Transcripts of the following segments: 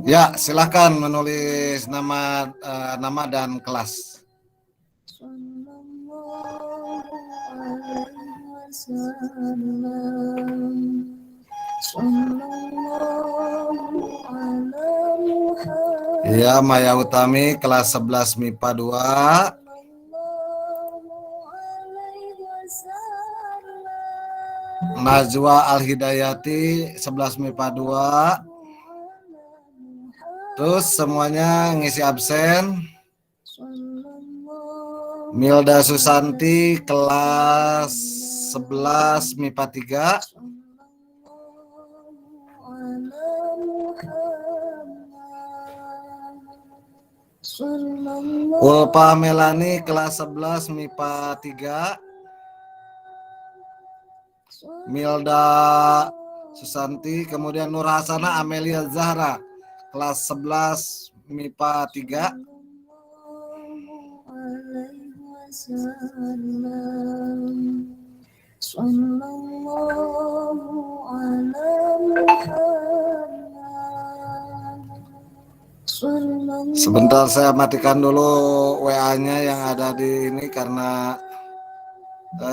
Ya, silakan menulis nama dan kelas. Ya, Maya Utami kelas 11 MIPA 2. Najwa Al-Hidayati 11 MIPA 2. Terus semuanya ngisi absen. Milda Susanti kelas 11 MIPA 3. Ulpa Melani kelas 11 MIPA 3. Milda Susanti, kemudian Nur Hasana Amelia Zahra kelas 11 MIPA 3. Sebentar saya matikan dulu WA-nya yang ada di ini karena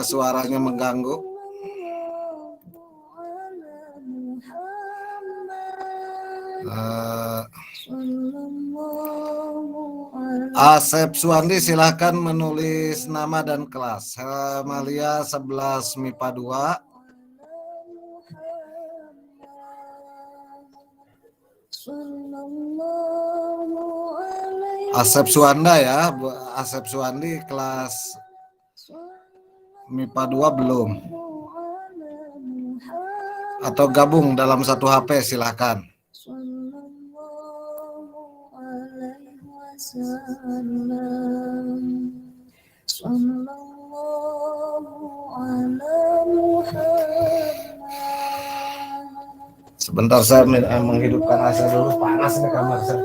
suaranya mengganggu. Asep Suwandi silahkan menulis nama dan kelas. Helmalia 11 MIPA 2. Asep Suwanda ya, Asep Suwandi kelas MIPA 2 belum. Atau gabung dalam satu HP silahkan. Sebentar saya menghidupkan AC dulu, panas di kamar saya.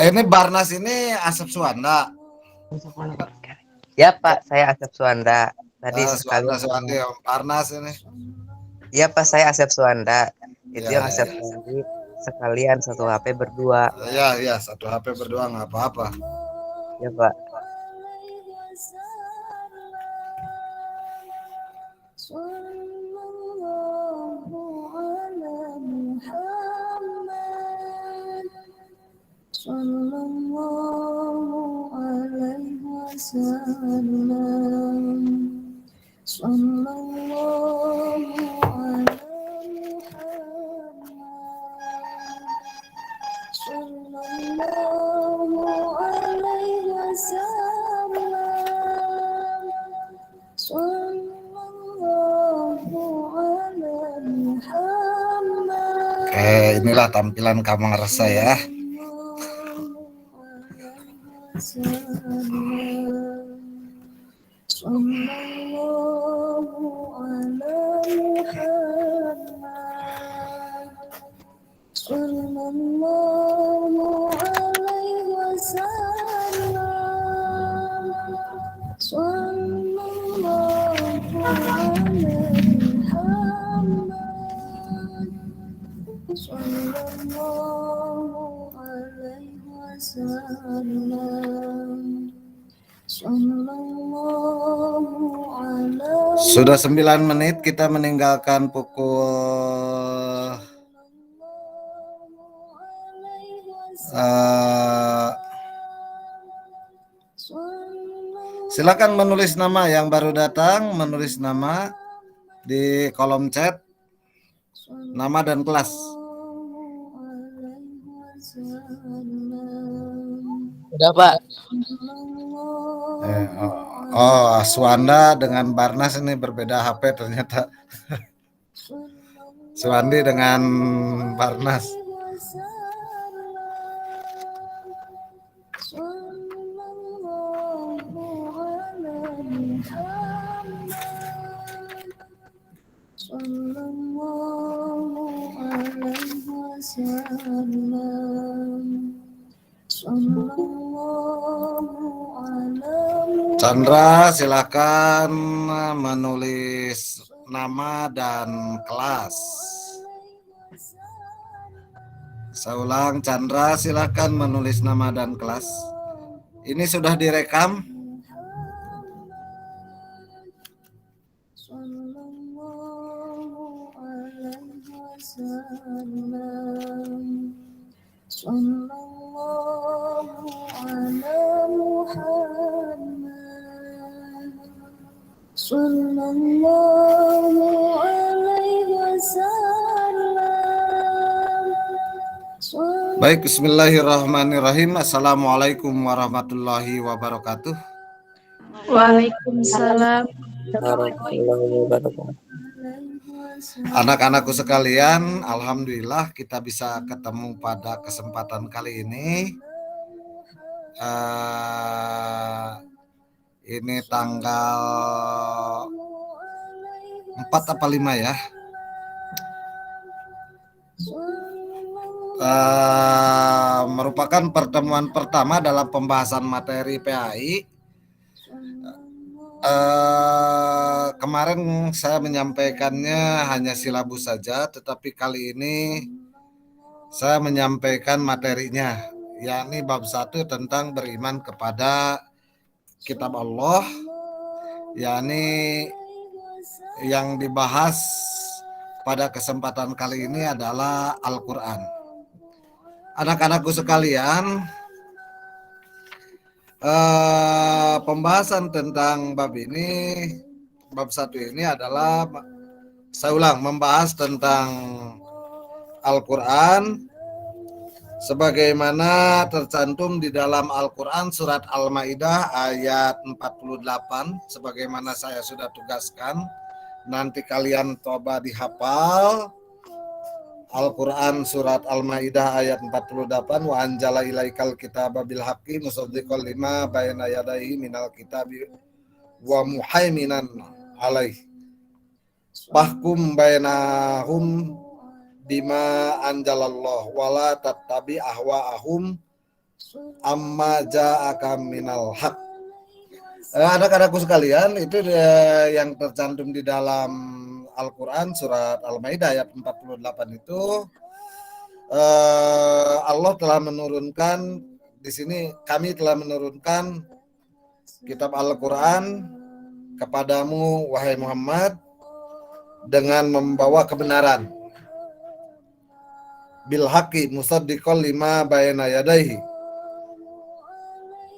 Ini Barnas ini Asep Suwanda. Ya Pak, saya Asep Suwanda. Tadi sekalian Suwandi, Barnas ini. Iya Pak, saya Asep Suwanda. Itu Ya, yang Asep Suwandi sekalian satu HP berdua. Ya, satu HP berdua nggak apa-apa. Ya Pak. Oke, inilah tampilan kamar saya. Sudah 9 menit kita meninggalkan pukul silakan menulis nama yang baru datang, menulis nama di kolom chat, nama dan kelas. Udah Pak. Suwanda dengan Barnas ini berbeda HP ternyata. Suwandi dengan Barnas. Chandra, silakan menulis nama dan kelas. Saya ulang, Chandra, silakan menulis nama dan kelas. Ini sudah direkam. Baik, bismillahirrahmanirrahim. Assalamualaikum warahmatullahi wabarakatuh. Waalaikumsalam. Anak-anakku sekalian, alhamdulillah kita bisa ketemu pada kesempatan kali ini. Ini tanggal 4 apa 5 ya? Merupakan pertemuan pertama dalam pembahasan materi PAI. Kemarin saya menyampaikannya hanya silabus saja, tetapi kali ini saya menyampaikan materinya, yakni bab 1 tentang beriman kepada kitab Allah, yakni yang dibahas pada kesempatan kali ini adalah Al-Quran. Anak-anakku sekalian, pembahasan tentang bab 1 ini adalah, saya ulang, membahas tentang Al-Quran sebagaimana tercantum di dalam Al-Quran surat Al-Maidah ayat 48, sebagaimana saya sudah tugaskan. Nanti kalian coba dihafal. Al-Quran surat Al-Maidah ayat 48, wa anjala ilaikal kitaba bil haqqi musaddiqan lima bayna yadayhi minal kitabi wa muhaiminan alaih. Fahkum bainahum bima anjalallah wala tattabi ahwa'ahum amma ja'aka minal haq. Anak-anakku sekalian, itu yang tercantum di dalam Al-Quran surat Al-Maidah ayat 48 itu, Allah telah menurunkan di sini, kami telah menurunkan kitab Al-Quran kepadamu wahai Muhammad dengan membawa kebenaran, bil haqqi musaddiqan lima bayna yadayhi,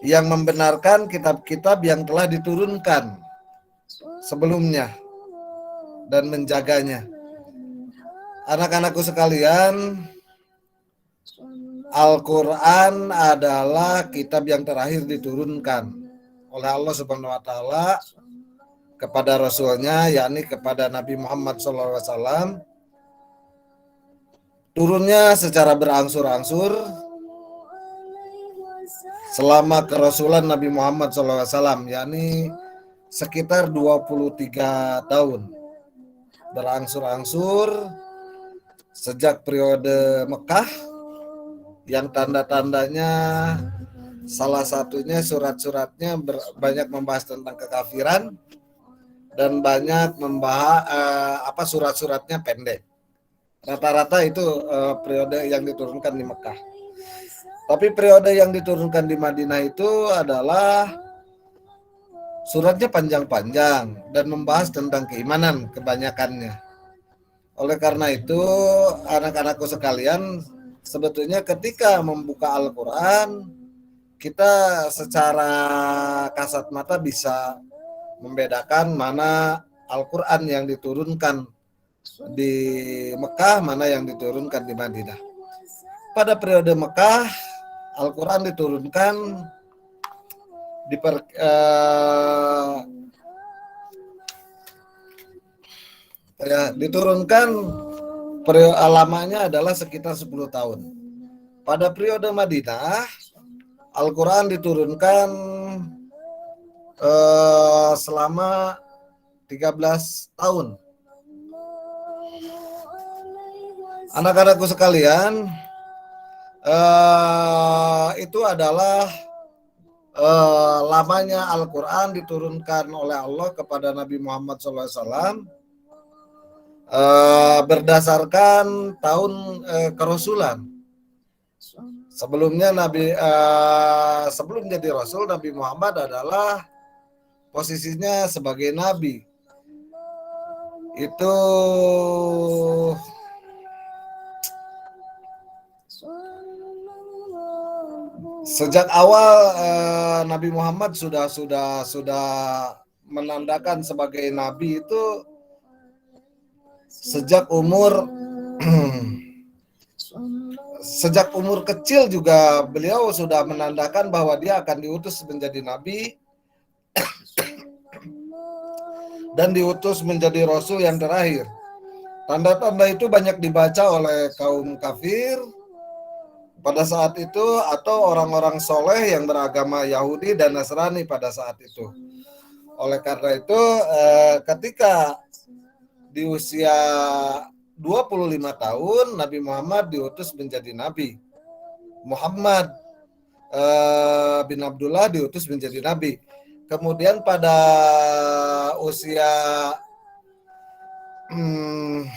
yang membenarkan kitab-kitab yang telah diturunkan sebelumnya dan menjaganya. Anak-anakku sekalian, Al-Quran adalah kitab yang terakhir diturunkan oleh Allah Subhanahu wa Ta'ala kepada Rasulnya, yakni kepada Nabi Muhammad SAW. Turunnya secara berangsur-angsur selama kerasulan Nabi Muhammad SAW, yakni sekitar 23 tahun. Berangsur-angsur sejak periode Mekah, yang tanda-tandanya salah satunya surat-suratnya banyak membahas tentang kekafiran dan banyak membahas surat-suratnya pendek. Rata-rata itu periode yang diturunkan di Mekah. Tapi periode yang diturunkan di Madinah itu adalah suratnya panjang-panjang dan membahas tentang keimanan kebanyakannya. Oleh karena itu, anak-anakku sekalian, sebetulnya ketika membuka Al-Quran, kita secara kasat mata bisa membedakan mana Al-Quran yang diturunkan di Mekah, mana yang diturunkan di Madinah. Pada periode Mekah, Al-Quran diturunkan diturunkan lamanya adalah sekitar 10 tahun. Pada periode Madinah, Al-Quran diturunkan selama 13 tahun. Anak-anakku sekalian, itu adalah lamanya Al-Quran diturunkan oleh Allah kepada Nabi Muhammad SAW berdasarkan tahun kerasulan. Sebelumnya sebelum jadi Rasul, Nabi Muhammad adalah posisinya sebagai Nabi. Itu sejak awal Nabi Muhammad sudah menandakan sebagai Nabi itu sejak umur sejak umur kecil juga beliau sudah menandakan bahwa dia akan diutus menjadi Nabi dan diutus menjadi Rasul yang terakhir. Tanda-tanda itu banyak dibaca oleh kaum kafir pada saat itu atau orang-orang soleh yang beragama Yahudi dan Nasrani pada saat itu. Oleh karena itu ketika di usia 25 tahun Nabi Muhammad diutus menjadi Nabi. Muhammad bin Abdullah diutus menjadi Nabi. Kemudian pada usia 40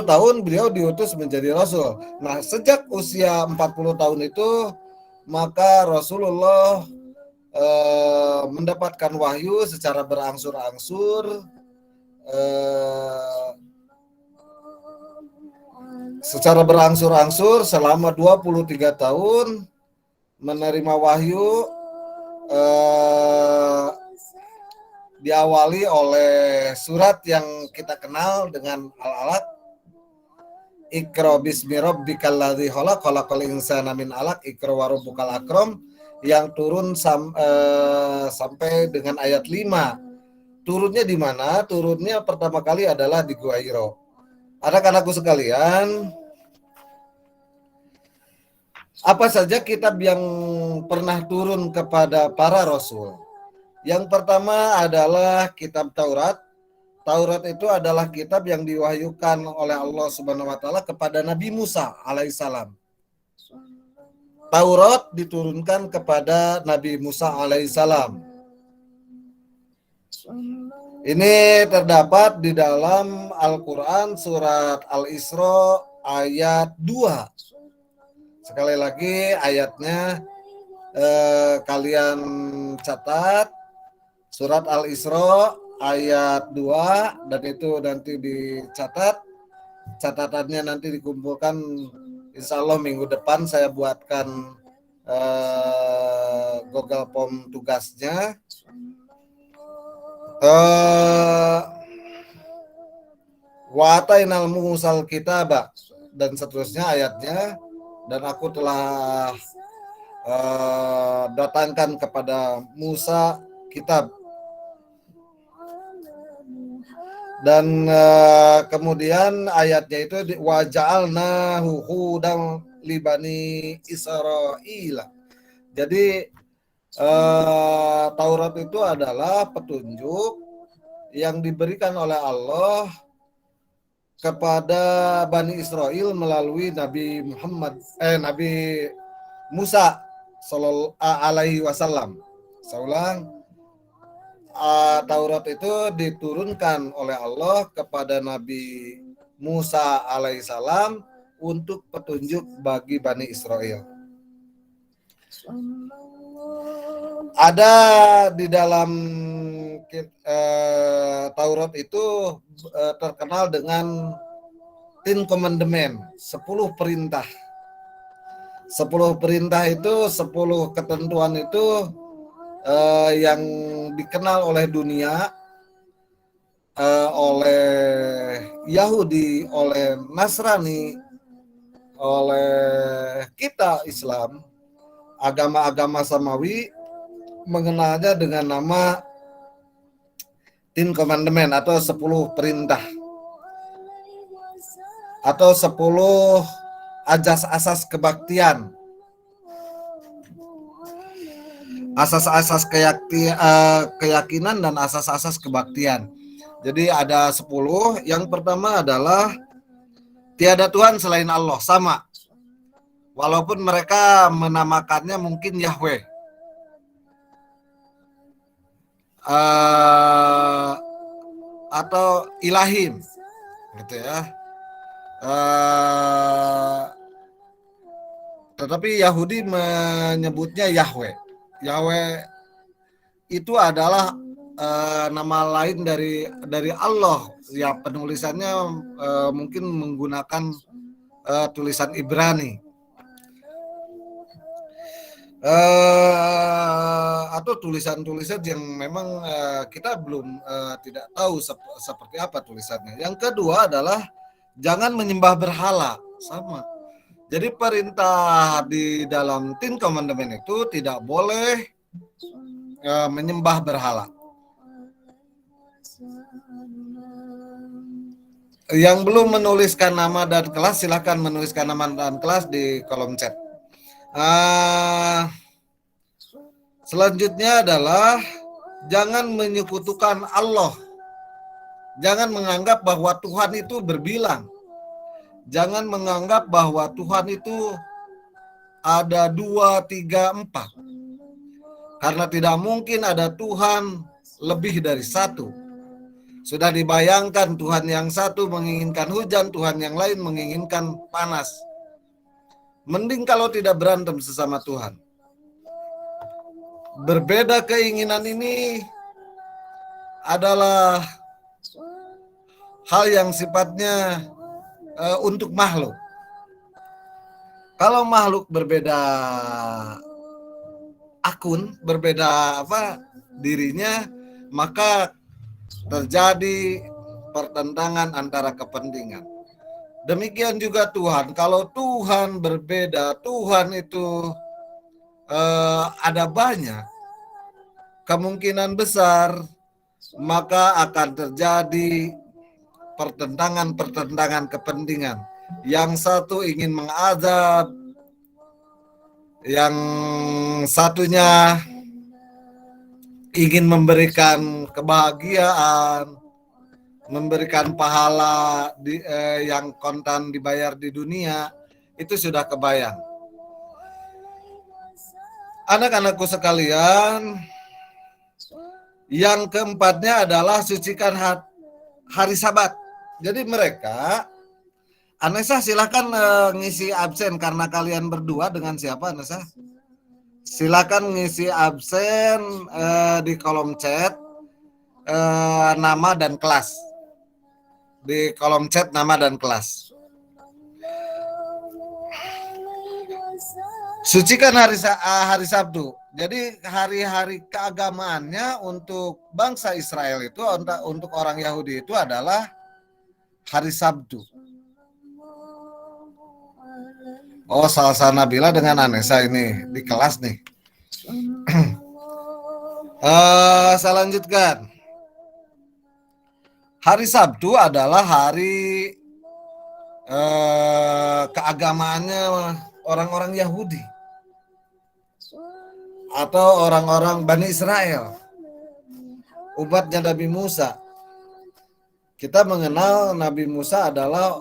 tahun beliau diutus menjadi Rasul. Nah, sejak usia 40 tahun itu maka Rasulullah mendapatkan wahyu secara berangsur-angsur selama 23 tahun menerima wahyu diawali oleh surat yang kita kenal dengan Al-Alaq. Iqra bismi rabbikal ladzi khalaq khalaqal insana min 'alaq iqra wa rabbukal akram yang turun sampai dengan ayat 5. Turunnya di mana? Turunnya pertama kali adalah di Gua Hiro. Anak-anakku sekalian, apa saja kitab yang pernah turun kepada para rasul? Yang pertama adalah kitab Taurat. Taurat itu adalah kitab yang diwahyukan oleh Allah Subhanahu wa taala kepada Nabi Musa alaihissalam. Taurat diturunkan kepada Nabi Musa alaihissalam. Ini terdapat di dalam Al-Quran surat Al-Isra ayat 2. Sekali lagi ayatnya kalian catat, surat Al-Isra ayat 2, dan itu nanti dicatat. Catatannya nanti dikumpulkan, insya Allah minggu depan saya buatkan Google Form tugasnya. Wa atainal Musal kitaba dan seterusnya ayatnya, dan aku telah datangkan kepada Musa kitab. Dan kemudian ayatnya itu wa ja'alnahu hudan li bani Israil. Jadi Taurat itu adalah petunjuk yang diberikan oleh Allah kepada Bani Israel melalui Nabi Musa sallallahu alaihi wasallam. Saulang, Taurat itu diturunkan oleh Allah kepada Nabi Musa alaihissalam untuk petunjuk bagi Bani Israel. Ada di dalam Taurat itu terkenal dengan Ten Commandment, 10 perintah. 10 perintah itu, 10 ketentuan itu yang dikenal oleh dunia, oleh Yahudi, oleh Nasrani, oleh kita Islam, agama-agama samawi mengenalnya dengan nama Ten Commandment atau 10 perintah atau 10 asas-asas kebaktian. Asas-asas keyakinan dan asas-asas kebaktian. Jadi ada 10. Yang pertama adalah tiada Tuhan selain Allah, sama. Walaupun mereka menamakannya mungkin Yahweh. atau Ilahim, gitu ya. Tetapi Yahudi menyebutnya Yahweh. Yahweh itu adalah nama lain dari Allah. Ya, penulisannya mungkin menggunakan tulisan Ibrani. Atau tulisan-tulisan yang memang kita belum tidak tahu seperti apa tulisannya. Yang kedua adalah jangan menyembah berhala, sama. Jadi perintah di dalam Ten Commandment itu tidak boleh menyembah berhala. Yang belum menuliskan nama dan kelas, silakan menuliskan nama dan kelas di kolom chat. Selanjutnya adalah jangan menyekutukan Allah. Jangan menganggap bahwa Tuhan itu berbilang. Jangan menganggap bahwa Tuhan itu ada 2, 3, 4. Karena tidak mungkin ada Tuhan lebih dari satu. Sudah dibayangkan Tuhan yang satu menginginkan hujan, Tuhan yang lain menginginkan panas. Mending kalau tidak berantem sesama Tuhan. Berbeda keinginan ini adalah hal yang sifatnya untuk makhluk. Kalau makhluk berbeda akun, berbeda dirinya, maka terjadi pertentangan antara kepentingan. Demikian juga Tuhan. Kalau Tuhan berbeda, Tuhan itu ada banyak, kemungkinan besar maka akan terjadi pertentangan kepentingan. Yang satu ingin mengazab, yang satunya ingin memberikan kebahagiaan, memberikan pahala yang kontan dibayar di dunia. Itu sudah kebayang. Anak-anakku sekalian, yang keempatnya adalah sucikan hari Sabat. Jadi mereka, Anessa silakan ngisi absen karena kalian berdua dengan siapa, Anessa? Silakan ngisi absen di kolom chat nama dan kelas. Di kolom chat nama dan kelas. Sucikan hari Sabtu. Jadi hari-hari keagamaannya untuk bangsa Israel itu, untuk orang Yahudi itu adalah hari Sabtu. Oh, Salsa Nabila dengan Anessa ini di kelas nih. Saya lanjutkan. Hari Sabtu adalah hari keagamaannya orang-orang Yahudi atau orang-orang Bani Israel, umatnya Nabi Musa. Kita mengenal Nabi Musa adalah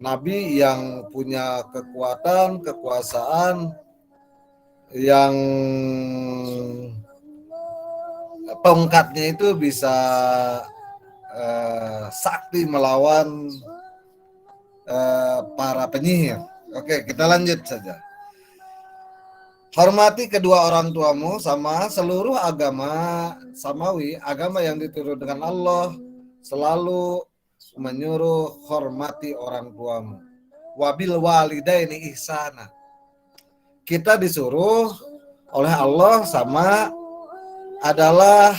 nabi yang punya kekuasaan yang tongkatnya itu bisa sakti melawan para penyihir. Oke, kita lanjut saja. Hormati kedua orang tuamu, sama seluruh agama samawi, agama yang diturunkan Allah selalu menyuruh hormati orang tuamu. Wabil walidaini ihsana. Kita disuruh oleh Allah adalah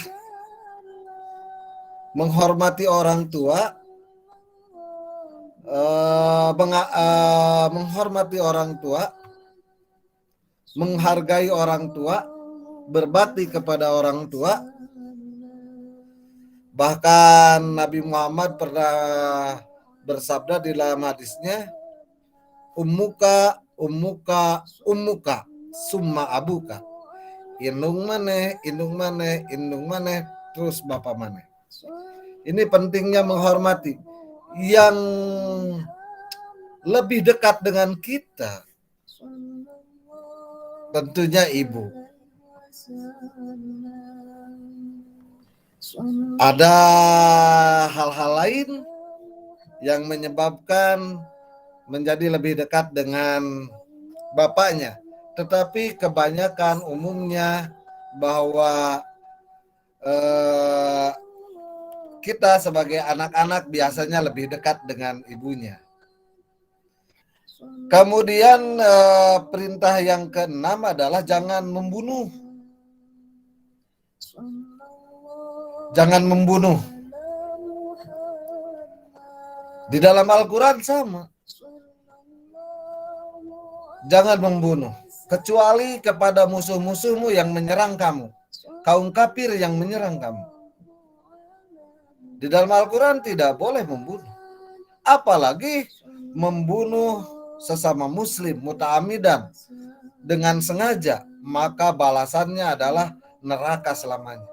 menghormati orang tua, menghormati orang tua, menghargai orang tua, berbakti kepada orang tua. Bahkan Nabi Muhammad pernah bersabda di dalam hadisnya, ummuka summa abuka. Indung maneh, terus bapak maneh. Ini pentingnya menghormati. Yang lebih dekat dengan kita tentunya ibu. Ada hal-hal lain yang menyebabkan menjadi lebih dekat dengan bapaknya, tetapi kebanyakan umumnya bahwa kita sebagai anak-anak biasanya lebih dekat dengan ibunya. Kemudian perintah yang keenam adalah jangan membunuh. Jangan membunuh. Di dalam Al-Quran sama. Jangan membunuh. Kecuali kepada musuh-musuhmu yang menyerang kamu. Kaum kafir yang menyerang kamu. Di dalam Al-Quran tidak boleh membunuh. Apalagi membunuh sesama muslim muta'amidan dengan sengaja, maka balasannya adalah neraka selamanya.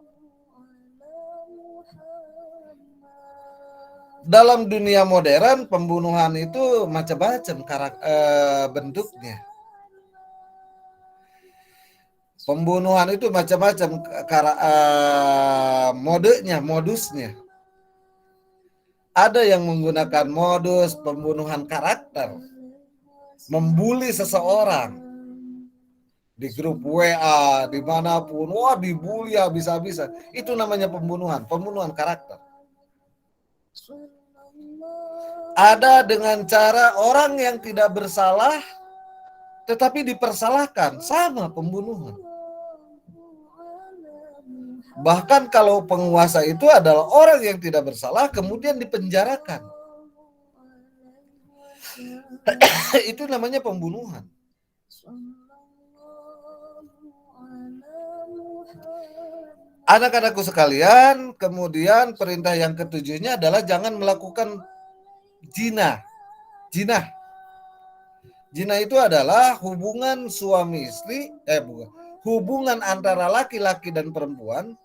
Dalam dunia modern, pembunuhan itu macam-macam bentuknya. Pembunuhan itu macam-macam modusnya. Ada yang menggunakan modus pembunuhan karakter, membuli seseorang di grup WA, dimanapun, wah dibully habis-habisan. Itu namanya pembunuhan karakter. Ada dengan cara orang yang tidak bersalah tetapi dipersalahkan, sama pembunuhan. Bahkan kalau penguasa itu adalah orang yang tidak bersalah kemudian dipenjarakan. Itu namanya pembunuhan. Anak-anakku sekalian, kemudian perintah yang ketujuhnya adalah jangan melakukan zina. Zina itu adalah hubungan suami istri, hubungan antara laki-laki dan perempuan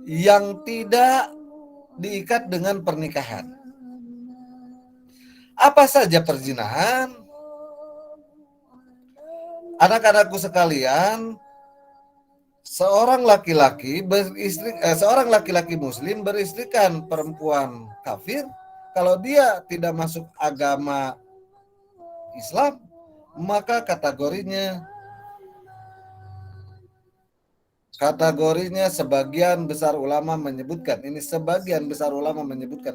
yang tidak diikat dengan pernikahan. Apa saja perzinahan? Anak-anakku sekalian, seorang laki-laki muslim beristrikan perempuan kafir. Kalau dia tidak masuk agama Islam, maka kategorinya sebagian besar ulama menyebutkan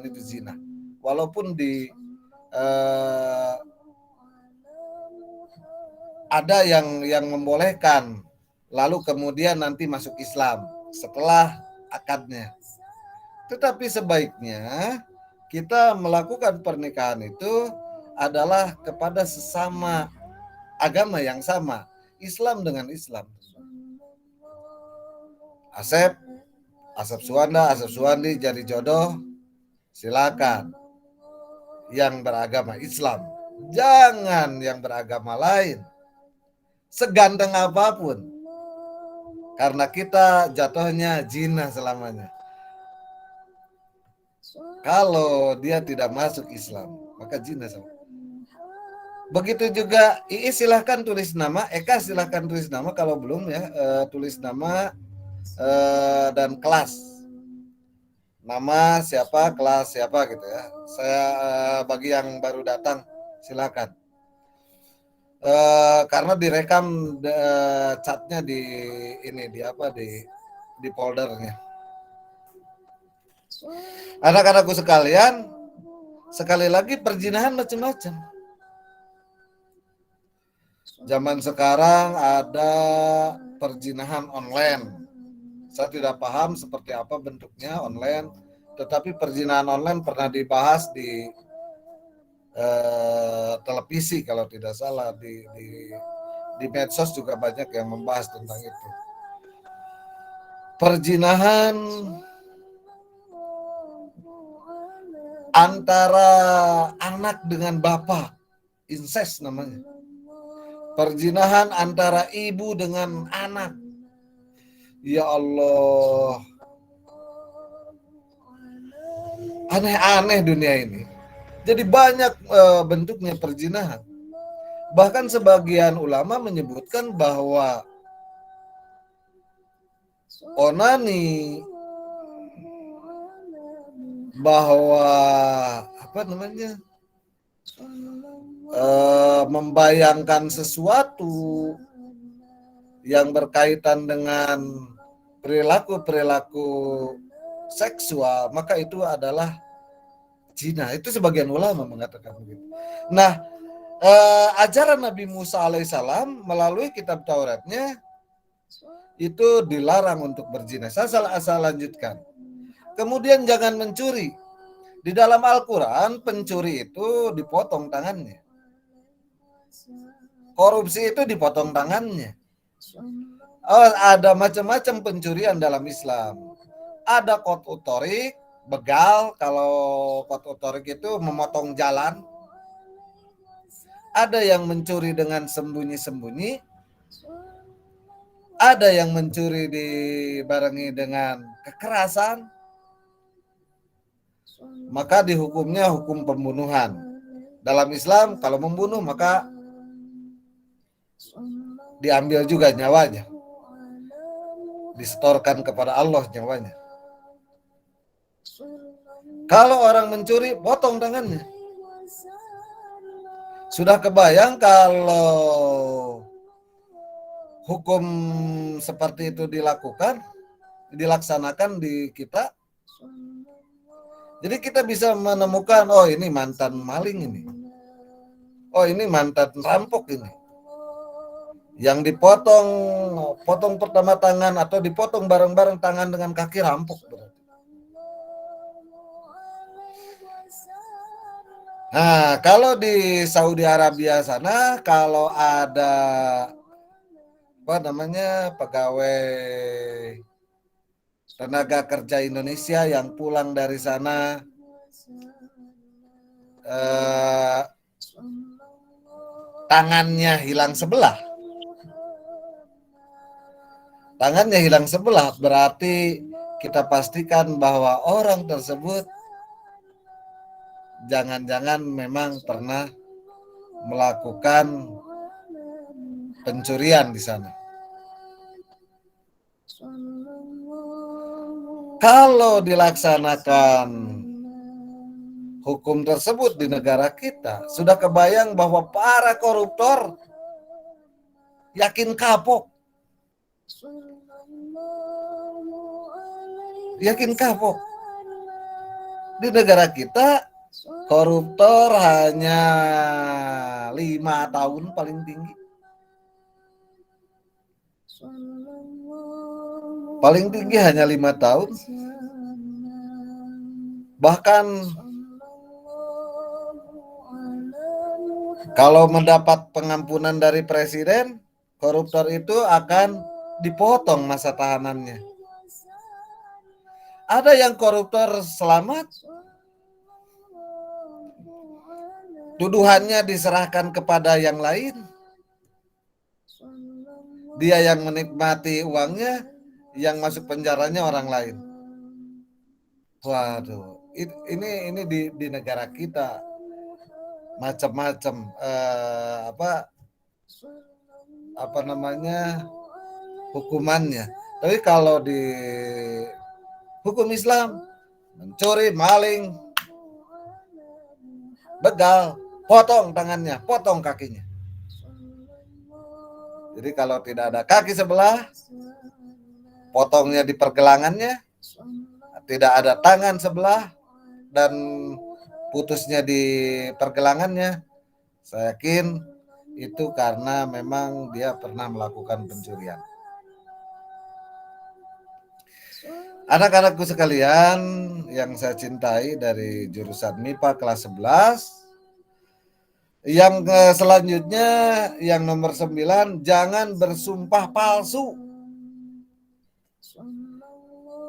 itu zina. Walaupun ada yang membolehkan, lalu kemudian nanti masuk Islam setelah akadnya. Tetapi sebaiknya kita melakukan pernikahan itu adalah kepada sesama agama yang sama, Islam dengan Islam. Asep Suwandi jadi jodoh, silakan. Yang beragama Islam, jangan yang beragama lain. Seganteng apapun, karena kita jatuhnya zina selamanya. Kalau dia tidak masuk Islam, maka zina sama. Begitu juga Iis silahkan tulis nama, Eka silahkan tulis nama, kalau belum ya tulis nama dan kelas. Nama siapa, kelas siapa gitu ya. Saya bagi yang baru datang silakan. Karena direkam chatnya di foldernya. Anak-anakku sekalian, sekali lagi perzinahan macam-macam. Zaman sekarang ada perzinahan online. Saya tidak paham seperti apa bentuknya online, tetapi perzinahan online pernah dibahas di televisi kalau tidak salah, di medsos juga banyak yang membahas tentang itu. Perzinahan antara anak dengan bapak, incest namanya. Perzinahan antara ibu dengan anak. Ya Allah, aneh-aneh dunia ini. Jadi banyak bentuknya perzinahan. Bahkan sebagian ulama menyebutkan bahwa onani, bahwa apa namanya, membayangkan sesuatu yang berkaitan dengan perilaku-perilaku seksual, maka itu adalah zina. Itu sebagian ulama mengatakan begitu. Nah, ajaran Nabi Musa alaihissalam melalui kitab Tauratnya itu dilarang untuk berzina. Saya lanjutkan. Kemudian jangan mencuri. Di dalam Al-Quran pencuri itu dipotong tangannya. Korupsi itu dipotong tangannya. Oh, ada macam-macam pencurian dalam Islam. Ada qat'ut thoriq, begal. Kalau qat'ut thoriq itu memotong jalan. Ada yang mencuri dengan sembunyi-sembunyi. Ada yang mencuri dibarengi dengan kekerasan. Maka dihukumnya hukum pembunuhan. Dalam Islam kalau membunuh maka diambil juga nyawanya. Disetorkan kepada Allah nyawanya. Kalau orang mencuri, potong tangannya. Sudah kebayang kalau hukum seperti itu dilaksanakan di kita? Jadi kita bisa menemukan, oh ini mantan maling ini. Oh ini mantan rampok ini. Yang potong pertama tangan atau dipotong bareng-bareng tangan dengan kaki rampok berarti. Nah, kalau di Saudi Arabia sana kalau ada pegawai tenaga kerja Indonesia yang pulang dari sana tangannya hilang sebelah. Tangannya hilang sebelah berarti kita pastikan bahwa orang tersebut jangan-jangan memang pernah melakukan pencurian di sana. Kalau dilaksanakan hukum tersebut di negara kita, sudah kebayang bahwa para koruptor yakin kapok. Yakin kapok. Di negara kita koruptor hanya 5 tahun paling tinggi. Paling tinggi hanya 5 tahun. Bahkan kalau mendapat pengampunan dari presiden, koruptor itu akan dipotong masa tahanannya. Ada yang koruptor selamat, tuduhannya diserahkan kepada yang lain. Dia yang menikmati uangnya, yang masuk penjaranya orang lain. Waduh, ini di negara kita macam-macam hukumannya. Tapi kalau di hukum Islam, mencuri, maling, begal, potong tangannya, potong kakinya. Jadi kalau tidak ada kaki sebelah, potongnya di pergelangannya. Tidak ada tangan sebelah dan putusnya di pergelangannya. Saya yakin itu karena memang dia pernah melakukan pencurian. Anak-anakku sekalian yang saya cintai dari jurusan MIPA kelas 11, yang selanjutnya yang nomor 9, jangan bersumpah palsu.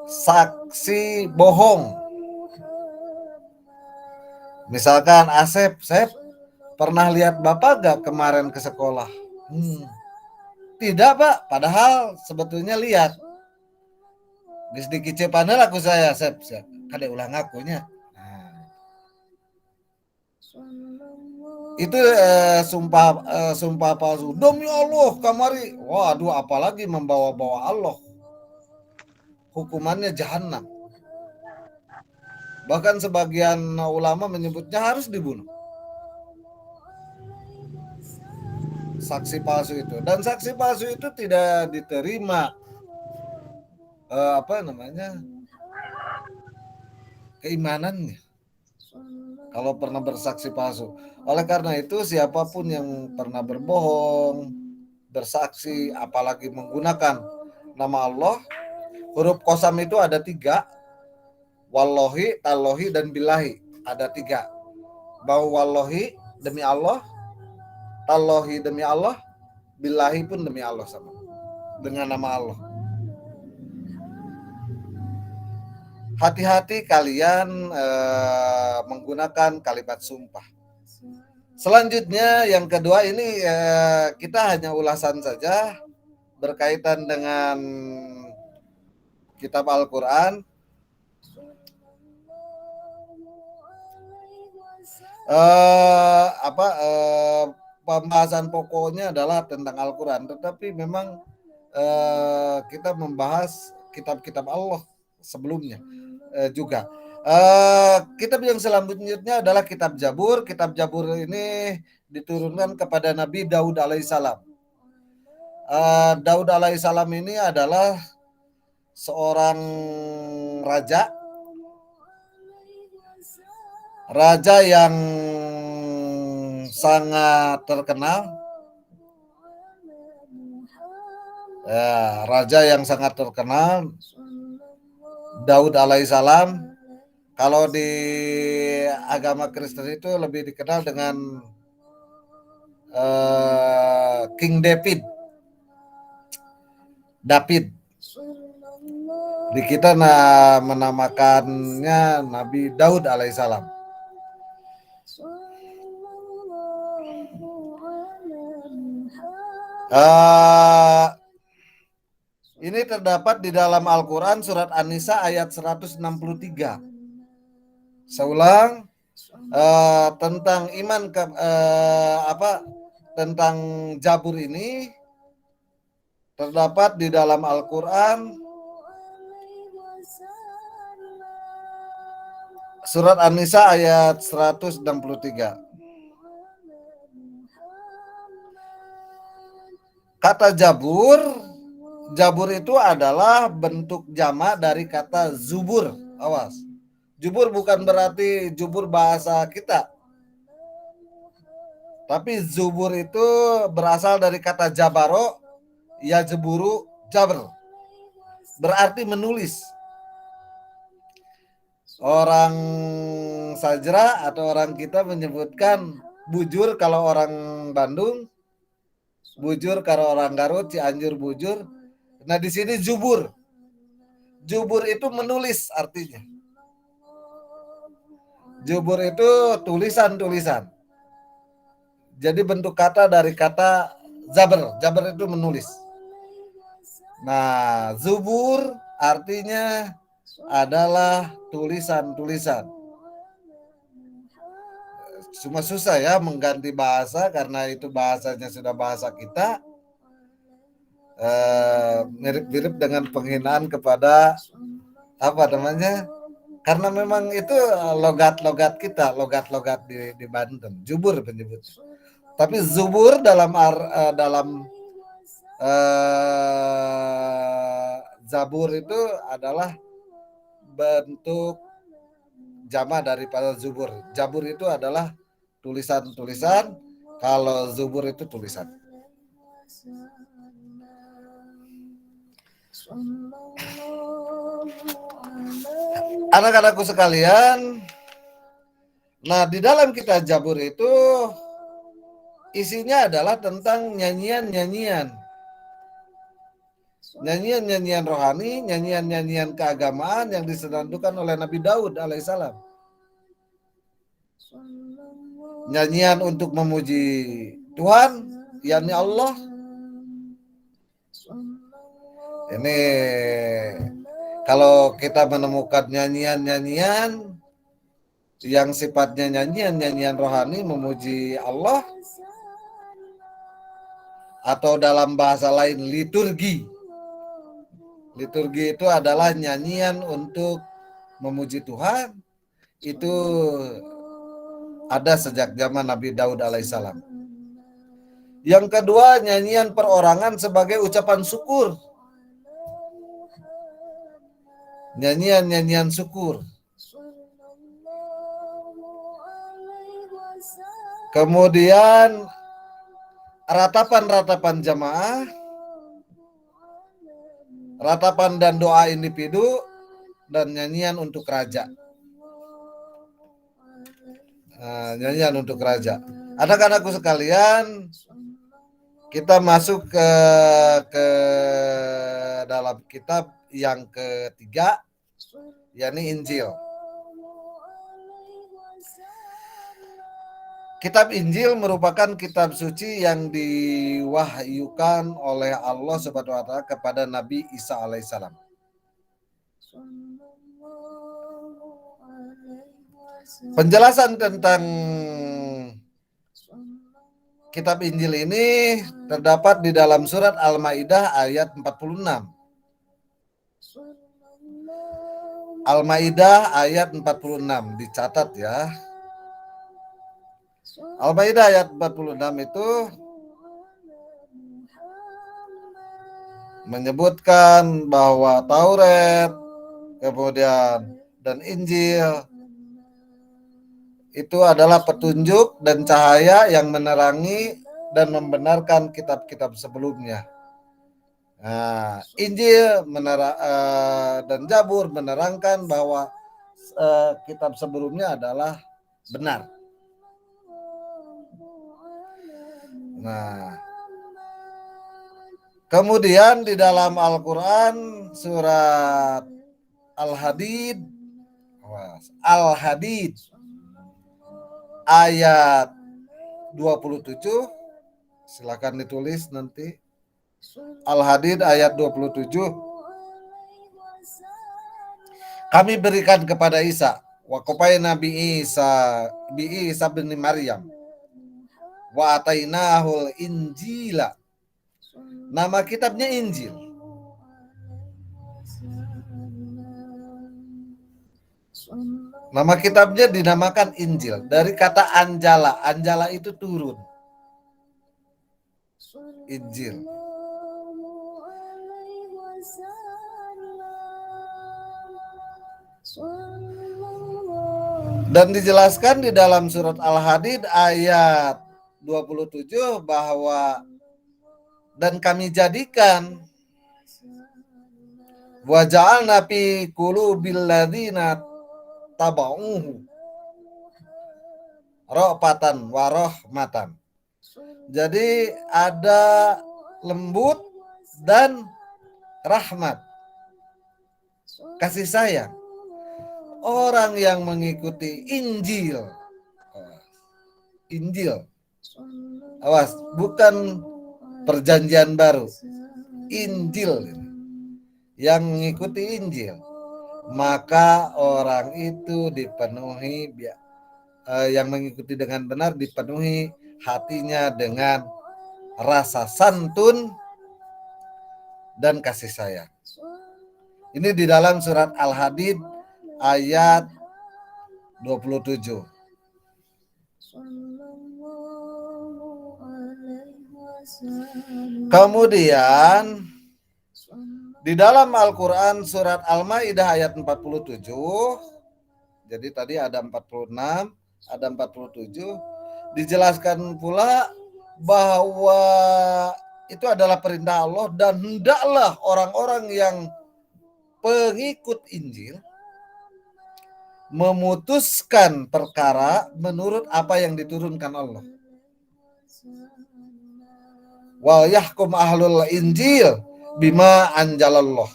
Saksi bohong. Misalkan Asep, pernah lihat Bapak gak kemarin ke sekolah? Tidak Pak, padahal sebetulnya lihat. Sedikit panel aku saya, Asep. Kada ulang akunya. Itu sumpah palsu. Demi Allah kamari. Waduh, apalagi membawa-bawa Allah. Hukumannya jahanam. Bahkan sebagian ulama menyebutnya harus dibunuh. Saksi palsu itu, dan saksi palsu itu tidak diterima keimanannya kalau pernah bersaksi palsu. Oleh karena itu siapapun yang pernah berbohong, bersaksi, apalagi menggunakan nama Allah, huruf qasam itu ada 3, wallahi, tallahi, dan billahi. Ada 3. Bahwa wallahi demi Allah, tallahi demi Allah, billahi pun demi Allah, sama dengan nama Allah. Hati-hati kalian menggunakan kalimat sumpah. Selanjutnya yang kedua ini kita hanya ulasan saja berkaitan dengan kitab Al-Quran. Pembahasan pokoknya adalah tentang Al-Quran, tetapi memang kita membahas kitab-kitab Allah sebelumnya juga. Kitab yang selanjutnya adalah kitab Zabur. Kitab Zabur ini diturunkan kepada Nabi Daud alaihissalam. Daud alaihissalam ini adalah seorang raja yang sangat terkenal. Raja yang sangat terkenal, Daud alaihissalam. Kalau di agama Kristen itu lebih dikenal dengan King David. Di kita menamakannya Nabi Daud alaihissalam. Ini terdapat di dalam Al-Quran surat An-Nisa ayat 163. Seulang tentang iman tentang Zabur ini terdapat di dalam Al-Quran surat An-Nisa ayat 163. Kata Zabur itu adalah bentuk jamak dari kata zubur. Awas. Jubur bukan berarti jubur bahasa kita. Tapi zubur itu berasal dari kata jabaro, yajburu, jabr. Berarti menulis. Orang Sajra atau orang kita menyebutkan bujur kalau orang Bandung, bujur kalau orang Garut, Cianjur bujur. Nah di sini jubur. Jubur itu menulis artinya. Jubur itu tulisan-tulisan. Jadi bentuk kata dari kata zaber. Zaber itu menulis. Nah, zubur artinya adalah tulisan-tulisan. Cuma susah ya mengganti bahasa karena itu bahasanya sudah bahasa kita. Mirip-mirip dengan penghinaan kepada karena memang itu logat-logat kita, logat-logat di Banten, jubur penyebut. Tapi zubur dalam Zabur itu adalah bentuk jamak daripada zubur. Zabur itu adalah tulisan-tulisan, kalau zubur itu tulisan. Anak-anakku sekalian, nah di dalam kitab Zabur itu isinya adalah tentang nyanyian-nyanyian rohani, nyanyian-nyanyian keagamaan yang disenandungkan oleh Nabi Daud alaihissalam. Nyanyian untuk memuji Tuhan, yakni Allah. Ini kalau kita menemukan nyanyian-nyanyian yang sifatnya nyanyian rohani memuji Allah, atau dalam bahasa lain liturgi. Liturgi itu adalah nyanyian untuk memuji Tuhan. Itu ada sejak zaman Nabi Daud alaihissalam. Yang kedua, nyanyian perorangan sebagai ucapan syukur. Nyanyian syukur. Kemudian ratapan jamaah, ratapan dan doa individu, dan nyanyian untuk raja. Nyanyian untuk raja. Anak-anakku sekalian, kita masuk ke dalam kitab yang ketiga, yakni Injil. Kitab Injil merupakan kitab suci yang diwahyukan oleh Allah Subhanahu wa taala kepada Nabi Isa alaihissalam. Penjelasan tentang kitab Injil ini terdapat di dalam surat Al-Maidah ayat 46. Al-Maidah ayat 46, dicatat ya. Al-Maidah ayat 46 itu menyebutkan bahwa Taurat, kemudian dan Injil itu adalah petunjuk dan cahaya yang menerangi dan membenarkan kitab-kitab sebelumnya. Nah, Injil dan Zabur menerangkan bahwa kitab sebelumnya adalah benar. Nah, kemudian di dalam Al-Quran surat Al-Hadid ayat 27, silakan ditulis nanti. Al-Hadid ayat 27, kami berikan kepada Isa wa qapaina bi Isa bin Maryam wa atainahul Injila. Nama kitabnya Injil. Nama kitabnya dinamakan Injil dari kata anjala. Anjala itu turun. Injil. Dan dijelaskan di dalam surat Al-Hadid ayat 27 bahwa dan kami jadikan wa ja'alna fi qulubil ladzina tabauhu ra'fatan wa rahmatan. Jadi ada lembut dan rahmat, kasih sayang orang yang mengikuti Injil. Injil. Awas, bukan perjanjian baru. Injil. Yang mengikuti Injil, maka orang itu dipenuhi, yang mengikuti dengan benar dipenuhi hatinya dengan rasa santun dan kasih sayang. Ini di dalam surat Al-Hadid ayat 27. Kemudian di dalam Al-Quran surat Al-Maidah ayat 47, jadi tadi ada 46, ada 47, dijelaskan pula bahwa itu adalah perintah Allah dan hendaklah orang-orang yang pengikut Injil memutuskan perkara menurut apa yang diturunkan Allah. Wal yahkum ahlul Injil bima anjalallah.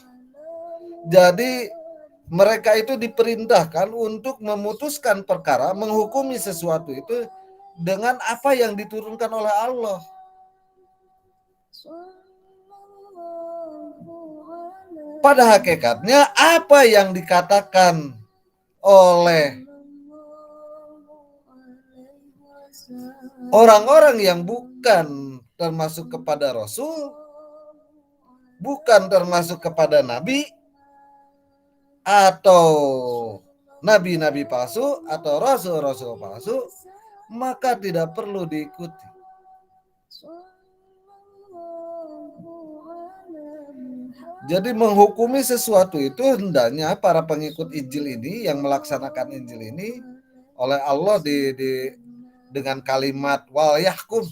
Jadi mereka itu diperintahkan untuk memutuskan perkara, menghukumi sesuatu itu dengan apa yang diturunkan oleh Allah. Pada hakikatnya apa yang dikatakan oleh orang-orang yang bukan termasuk kepada Rasul, bukan termasuk kepada Nabi, atau nabi-nabi palsu, atau rasul-rasul palsu, maka tidak perlu diikuti. Jadi menghukumi sesuatu itu hendaknya para pengikut Injil ini yang melaksanakan Injil ini oleh Allah dengan kalimat wal yahkum,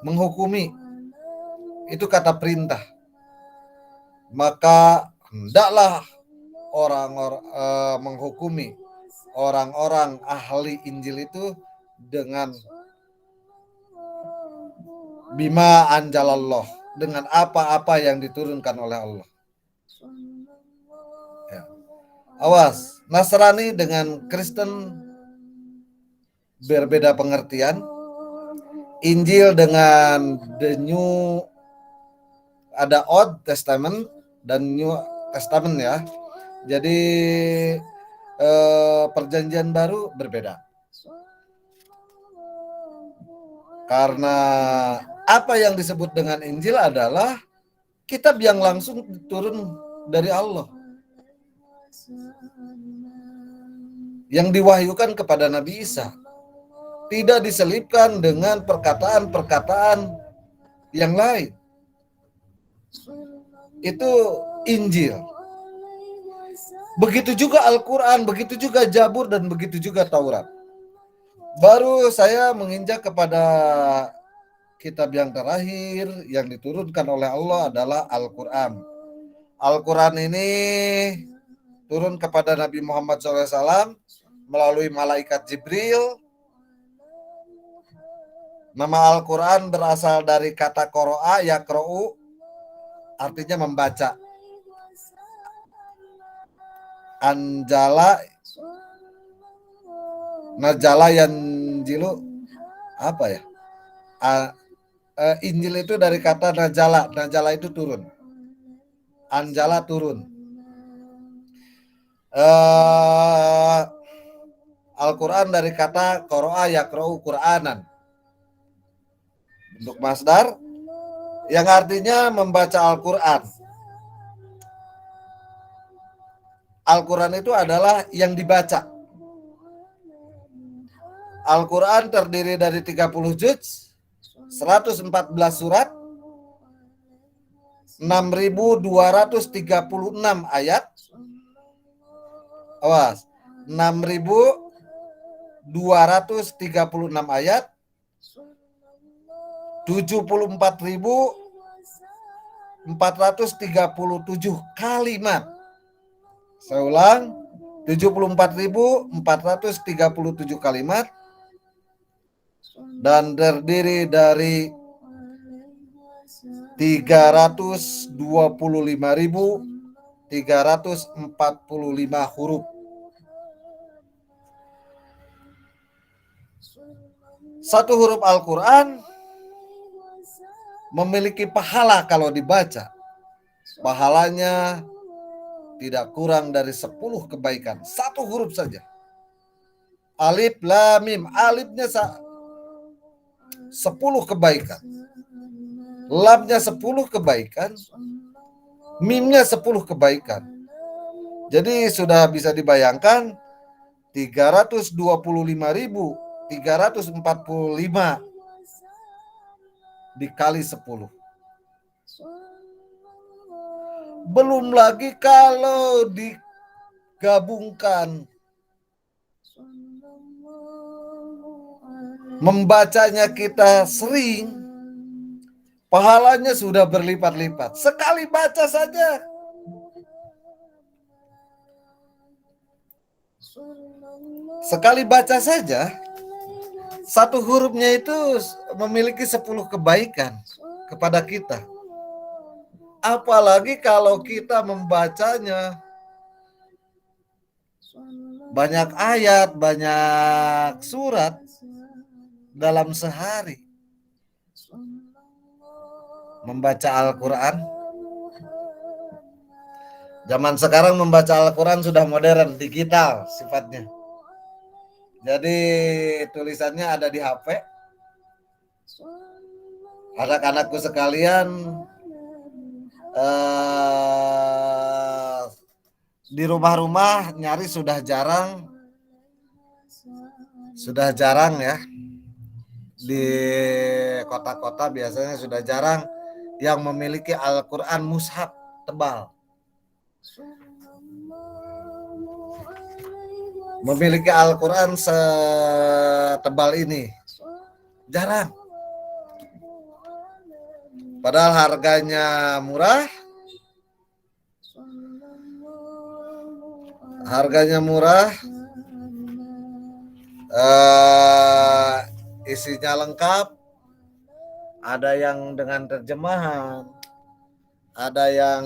menghukumi, itu kata perintah. Maka hendaklah orang-orang menghukumi orang-orang ahli Injil itu dengan bima anjalallah, dengan apa-apa yang diturunkan oleh Allah. Ya. Awas, Nasrani dengan Kristen berbeda pengertian. Injil dengan the New, ada Old Testament dan New Testament ya. Jadi perjanjian baru berbeda. Karena apa yang disebut dengan Injil adalah kitab yang langsung turun dari Allah, yang diwahyukan kepada Nabi Isa, tidak diselipkan dengan perkataan-perkataan yang lain. Itu Injil. Begitu juga Al-Quran, begitu juga Zabur, dan begitu juga Taurat. Baru saya menginjak kepada kitab yang terakhir yang diturunkan oleh Allah adalah Al-Quran. Al-Quran ini turun kepada Nabi Muhammad SAW melalui malaikat Jibril. Nama Al-Quran berasal dari kata qoro'a, yakro'u, artinya membaca. Anjala, najala yanjilu, apa ya? Injil itu dari kata najala. Najala itu turun. Anjala turun. Al-Quran dari kata qoro'a yakro'u Qur'anan. Untuk masdar yang artinya membaca Al-Quran. Al-Quran itu adalah yang dibaca. Al-Quran terdiri dari 30 juz, 114 surat, 6.236 ayat. Awas, 6.236 ayat, 74.437 kalimat. Saya ulang, 74.437 kalimat, dan terdiri dari 325.345 huruf. Satu huruf Al-Quran memiliki pahala kalau dibaca. Pahalanya tidak kurang dari 10 kebaikan. Satu huruf saja. Alif, lam, mim. Alifnya 10 kebaikan. Lamnya 10 kebaikan. Mimnya 10 kebaikan. Jadi sudah bisa dibayangkan 325.345 dikali 10. Belum lagi kalau digabungkan membacanya kita sering, pahalanya sudah berlipat-lipat. Sekali baca saja. Sekali baca saja, satu hurufnya itu memiliki 10 kebaikan kepada kita. Apalagi kalau kita membacanya banyak ayat, banyak surat dalam sehari. Membaca Al-Quran. Zaman sekarang membaca Al-Quran sudah modern, digital sifatnya. Jadi tulisannya ada di HP. Anak-anakku sekalian, di rumah-rumah nyaris sudah jarang ya. Di kota-kota biasanya sudah jarang yang memiliki Al-Quran mushaf tebal. Memiliki Al-Quran setebal ini jarang. Padahal harganya murah. Isinya lengkap. Ada yang dengan terjemahan, ada yang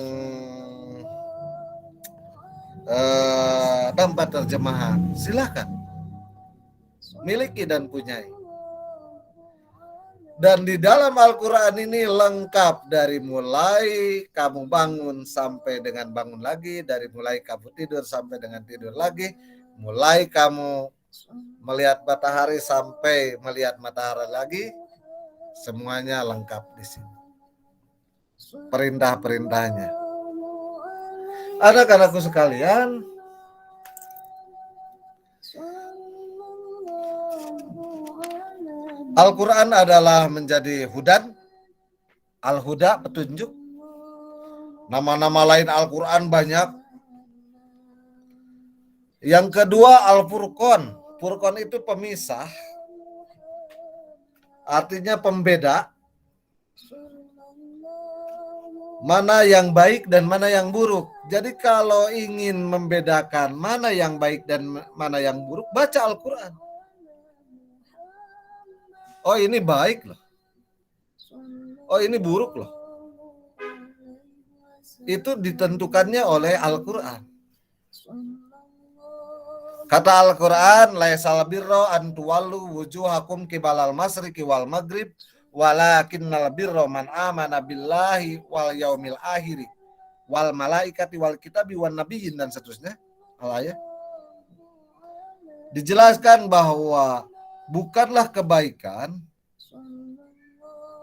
tanpa terjemahan. Silakan miliki dan punyai. Dan di dalam Al-Quran ini lengkap dari mulai kamu bangun sampai dengan bangun lagi, dari mulai kamu tidur sampai dengan tidur lagi, mulai kamu melihat matahari sampai melihat matahari lagi, semuanya lengkap di sini. Perintah-perintahnya. Anak-anakku sekalian, Al-Quran adalah menjadi hudan, al-huda, petunjuk. Nama-nama lain Al-Quran banyak. Yang kedua Al-Furqan. Furqan itu pemisah, artinya pembeda. Mana yang baik dan mana yang buruk. Jadi kalau ingin membedakan mana yang baik dan mana yang buruk, baca Al-Quran. Oh ini baik loh. Oh ini buruk loh. Itu ditentukannya oleh Al-Quran. Kata Al-Quran, laisal birra an tuwallu wujuhakum qibalal masyriqi wal maghrib walakinnal birra man amana billahi wal yaumil akhiri wal malaikati wal kitabi wan nabiyyin dan seterusnya. Al-ayat. Dijelaskan bahwa bukanlah kebaikan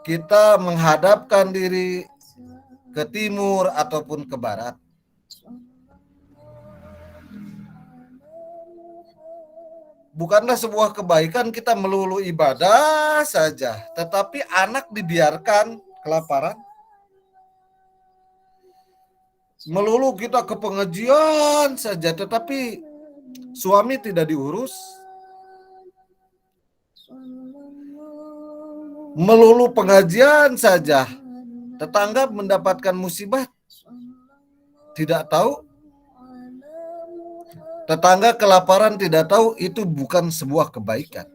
kita menghadapkan diri ke timur ataupun ke barat. Bukanlah sebuah kebaikan kita melulu ibadah saja, tetapi anak dibiarkan kelaparan. Melulu kita ke pengajian saja, tetapi suami tidak diurus. Melulu pengajian saja, tetangga mendapatkan musibah, tidak tahu. Tetangga kelaparan tidak tahu, itu bukan sebuah kebaikan.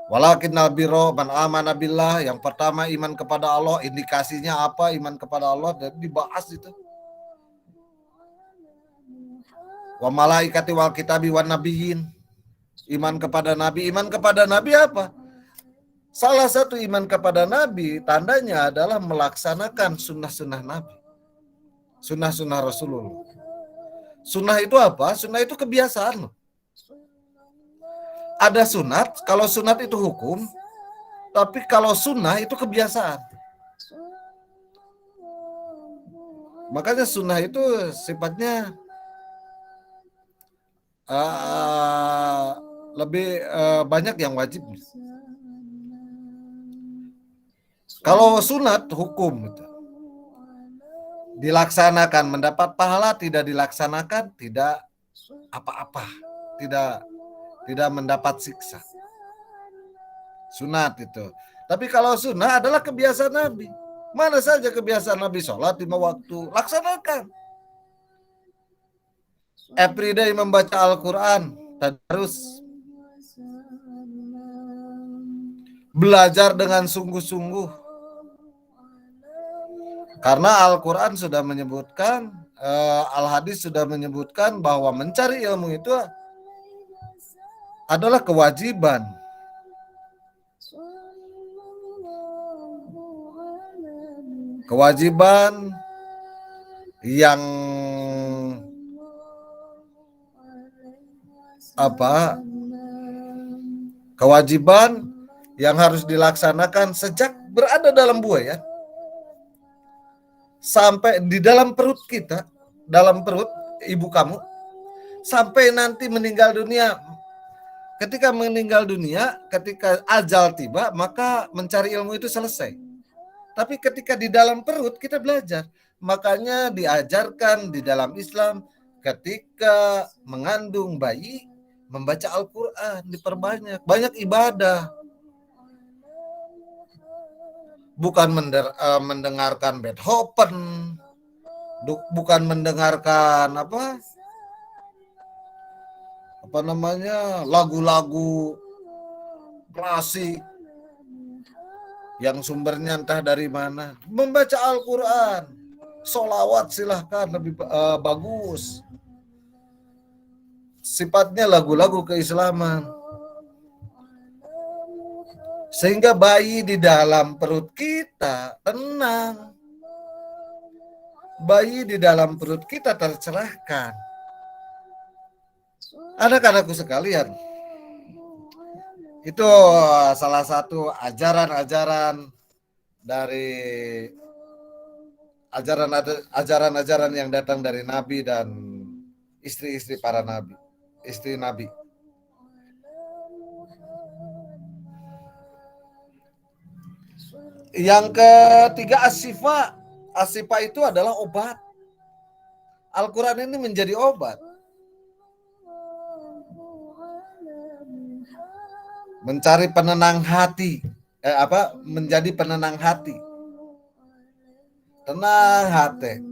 Walakinnal birra man amana billah, yang pertama iman kepada Allah. Indikasinya apa iman kepada Allah? Dan dibahas itu. Wa malaikati wal kitabi wan nabiyyin. Iman kepada nabi. Iman kepada nabi apa? Salah satu iman kepada nabi tandanya adalah melaksanakan sunnah-sunnah nabi. Sunnah-sunnah Rasulullah. Sunnah itu apa? Sunnah itu kebiasaan. Ada sunat, kalau sunat itu hukum, tapi kalau sunnah itu kebiasaan. Makanya sunnah itu sifatnya lebih banyak yang wajib. Kalau sunat hukum itu dilaksanakan mendapat pahala, tidak dilaksanakan tidak apa-apa, tidak mendapat siksa. Sunat itu. Tapi kalau sunnah adalah kebiasaan Nabi. Mana saja kebiasaan Nabi, sholat 5 waktu, laksanakan. Everyday membaca Al-Quran, tadarus. Belajar dengan sungguh-sungguh. Karena Al-Quran sudah menyebutkan, Al-Hadis sudah menyebutkan bahwa mencari ilmu itu adalah kewajiban. Kewajiban yang kewajiban yang harus dilaksanakan sejak berada dalam buaya sampai di dalam perut kita, dalam perut ibu kamu, sampai nanti meninggal dunia. Ketika meninggal dunia, ketika ajal tiba, maka mencari ilmu itu selesai. Tapi ketika di dalam perut kita belajar. Makanya diajarkan di dalam Islam ketika mengandung bayi membaca Al-Quran, diperbanyak, banyak ibadah. Bukan mendengarkan Beethoven, bukan mendengarkan apa namanya lagu-lagu klasik yang sumbernya entah dari mana. Membaca Al-Quran, sholawat silahkan, lebih bagus. Sifatnya lagu-lagu keislaman. Sehingga bayi di dalam perut kita tenang. Bayi di dalam perut kita tercerahkan. Anak-anakku sekalian, itu salah satu ajaran-ajaran dari ajaran-ajaran yang datang dari Nabi dan istri-istri para Nabi, istri Nabi. Yang ketiga As-Syifa. As-Syifa itu adalah obat. Al-Quran ini menjadi obat. Mencari penenang hati. Menjadi penenang hati. Tenang hati.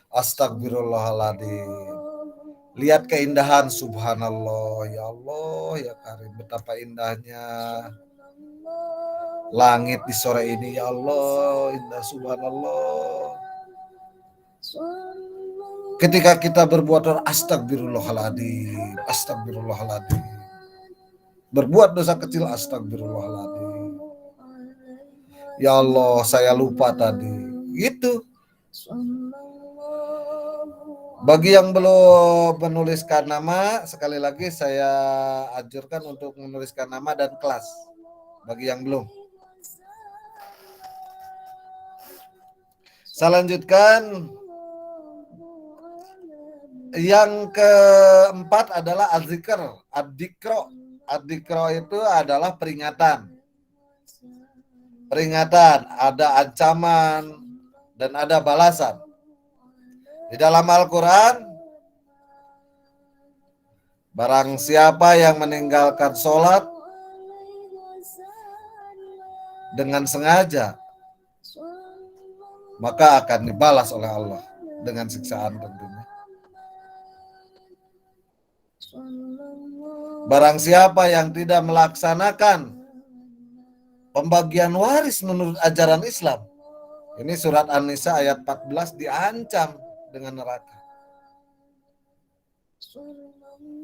Astagfirullahaladzim. Lihat keindahan, subhanallah, ya Allah, ya Karim, betapa indahnya langit di sore ini, ya Allah, indah, subhanallah. Ketika kita berbuat dosa, astagfirullahaladzim, astagfirullahaladzim. Berbuat dosa kecil, astagfirullahaladzim. Ya Allah, saya lupa tadi. Itu. Bagi yang belum menuliskan nama, sekali lagi saya anjurkan untuk menuliskan nama dan kelas. Bagi yang belum. Saya lanjutkan. Yang keempat adalah az-zikr, ad-dikro. Ad-dikro itu adalah peringatan. Peringatan, ada ancaman dan ada balasan. Di dalam Al-Quran, barang siapa yang meninggalkan sholat dengan sengaja, maka akan dibalas oleh Allah dengan siksaan tentunya. Barang siapa yang tidak melaksanakan pembagian waris menurut ajaran Islam, ini surat An-Nisa ayat 14, diancam dengan neraka.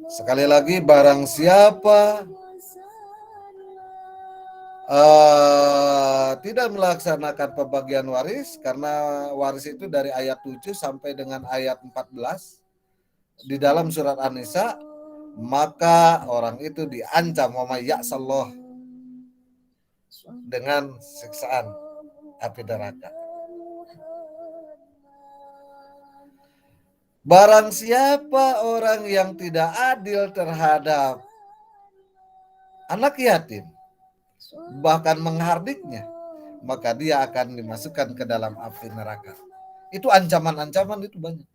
Sekali lagi, barang siapa tidak melaksanakan pembagian waris, karena waris itu dari ayat 7 sampai dengan ayat 14 di dalam surat An-Nisa, maka orang itu diancam wa may ya'sallah dengan siksaan api neraka. Barang siapa orang yang tidak adil terhadap anak yatim, bahkan menghardiknya, maka dia akan dimasukkan ke dalam api neraka. Itu ancaman-ancaman itu banyak.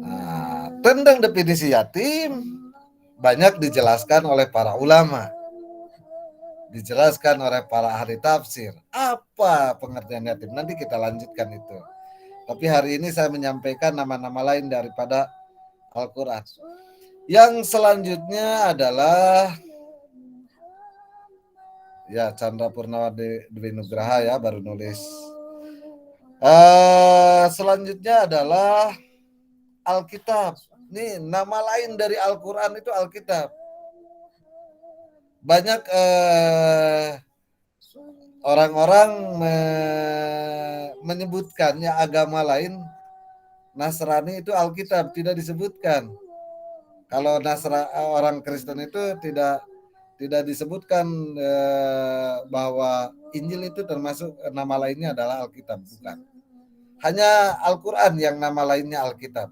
Nah, tentang definisi yatim banyak dijelaskan oleh para ulama, dijelaskan oleh para ahli tafsir. Apa pengertian yatim? Nanti kita lanjutkan itu. Tapi hari ini saya menyampaikan nama-nama lain daripada Al-Quran. Yang selanjutnya adalah ya Chandra Purnawa Dwi Nugraha ya baru nulis. Selanjutnya adalah Alkitab. Nih nama lain dari Al-Quran itu Alkitab. Banyak orang-orang menyebutkannya agama lain Nasrani itu Alkitab, tidak disebutkan. Kalau orang Kristen itu tidak disebutkan bahwa Injil itu termasuk nama lainnya adalah Alkitab, bukan. Hanya Al-Quran yang nama lainnya Alkitab.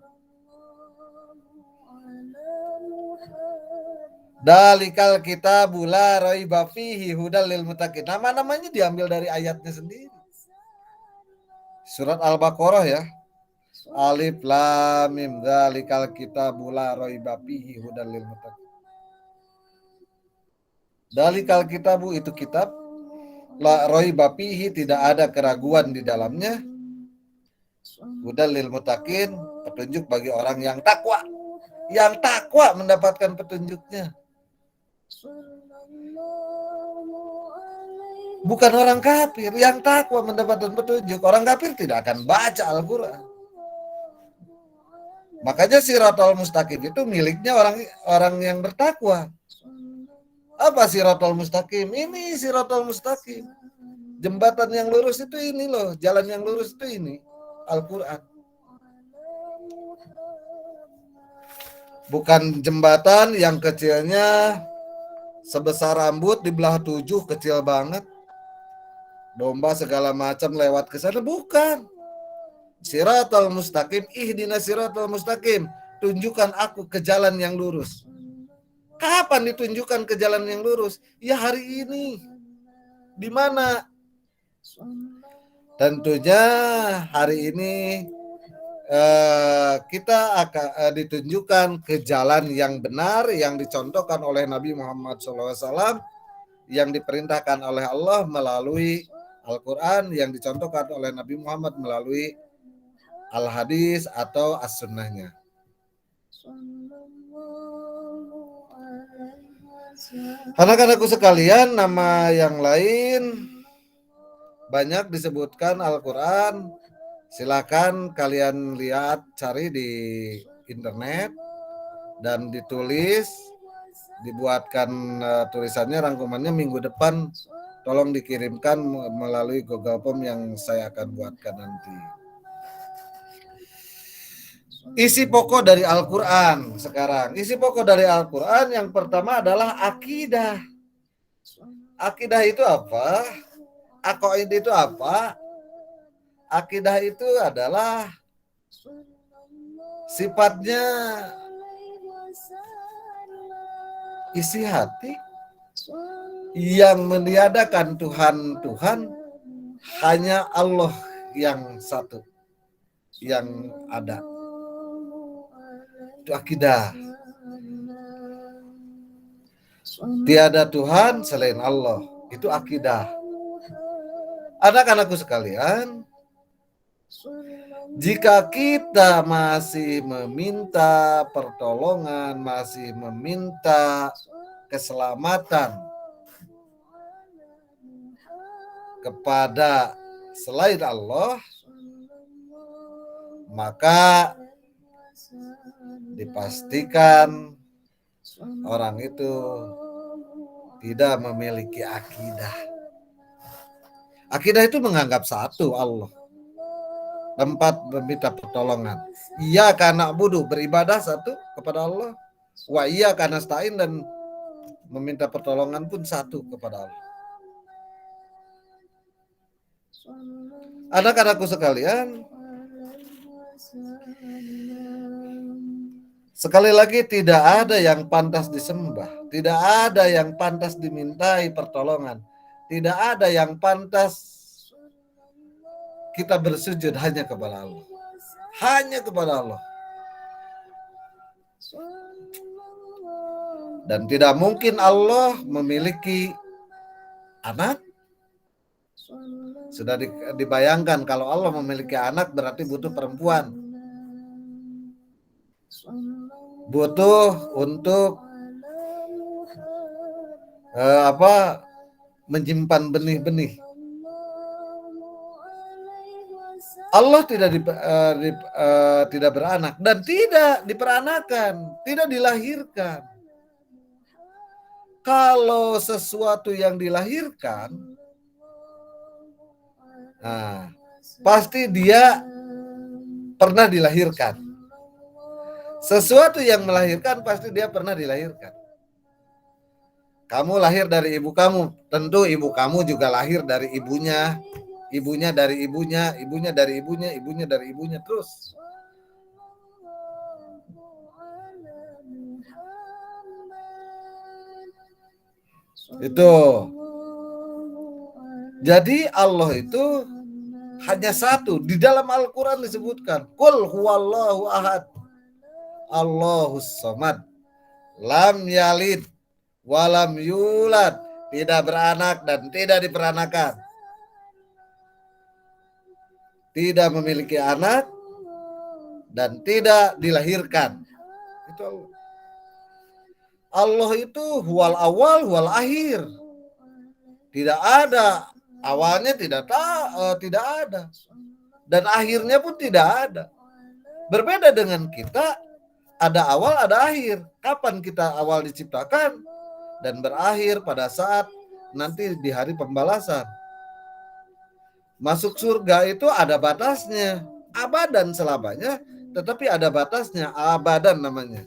Dalikal kitabu la raiba fihi hudal lil muttaqin. Nama-namanya diambil dari ayatnya sendiri. Surat Al-Baqarah ya. Alif lam mim dalikal kitabu la raiba fihi hudal lil muttaqin. Dalikal kitabu itu kitab, la raiba fihi tidak ada keraguan di dalamnya. Hudal lil muttaqin, petunjuk bagi orang yang takwa. Yang takwa mendapatkan petunjuknya. Bukan orang kafir, yang takwa mendapatkan petunjuk. Orang kafir tidak akan baca Al-Quran. Makanya Siratal Mustaqim itu miliknya orang yang bertakwa. Apa Siratal Mustaqim? Ini Siratal Mustaqim. Jembatan yang lurus itu ini loh, jalan yang lurus itu ini, Al-Quran. Bukan jembatan yang kecilnya sebesar rambut dibelah 7, kecil banget. Domba segala macam lewat ke sana, bukan. Siratal mustaqim, ihdinas siratal mustaqim. Tunjukkan aku ke jalan yang lurus. Kapan ditunjukkan ke jalan yang lurus? Ya hari ini. Di mana? Tentunya hari ini kita akan ditunjukkan ke jalan yang benar yang dicontohkan oleh Nabi Muhammad SAW, yang diperintahkan oleh Allah melalui Al-Quran, yang dicontohkan oleh Nabi Muhammad melalui Al-Hadis atau As-Sunnahnya. Anak-anakku sekalian, nama yang lain banyak disebutkan Al-Quran. Silakan kalian lihat, cari di internet dan ditulis, dibuatkan tulisannya, rangkumannya minggu depan. Tolong dikirimkan melalui Google Form yang saya akan buatkan nanti. Isi pokok dari Al-Quran sekarang. Isi pokok dari Al-Quran yang pertama adalah akidah. Akidah itu apa? Aqaid itu apa? Akidah itu adalah sifatnya isi hati yang meniadakan Tuhan hanya Allah yang satu yang ada. Itu akidah. Tiada Tuhan selain Allah. Itu akidah. Anak-anakku sekalian, jika kita masih meminta pertolongan, masih meminta keselamatan kepada selain Allah, maka dipastikan orang itu tidak memiliki akidah. Akidah itu menganggap satu Allah, tempat meminta pertolongan. Iya karena na'budu, beribadah satu kepada Allah. Wa iya karena nasta'in, dan meminta pertolongan pun satu kepada Allah. Anak-anakku sekalian, sekali lagi, tidak ada yang pantas disembah, tidak ada yang pantas dimintai pertolongan, tidak ada yang pantas kita bersujud, hanya kepada Allah. Hanya kepada Allah. Dan tidak mungkin Allah memiliki anak. Sudah dibayangkan, kalau Allah memiliki anak berarti butuh perempuan. Butuh untuk menyimpan benih-benih. Allah tidak beranak dan tidak diperanakan, tidak dilahirkan. Kalau sesuatu yang dilahirkan, pasti dia pernah dilahirkan. Sesuatu yang melahirkan pasti dia pernah dilahirkan. Kamu lahir dari ibu kamu, tentu ibu kamu juga lahir dari ibunya, ibunya dari ibunya, ibunya dari ibunya, ibunya dari ibunya, terus. Itu. Jadi Allah itu hanya satu. Di dalam Al-Quran disebutkan, Qul huwallahu ahad, Allahus somad, lam yalid, walam yulad, tidak beranak dan tidak diperanakan, tidak memiliki anak dan tidak dilahirkan. Itu Allah. Allah itu huwal awal, huwal akhir. Tidak ada awalnya, tidak ada, dan akhirnya pun tidak ada. Berbeda dengan kita, ada awal, ada akhir. Kapan kita awal diciptakan dan berakhir pada saat nanti di hari pembalasan. Masuk surga itu ada batasnya, abadan selamanya, tetapi ada batasnya, abadan namanya.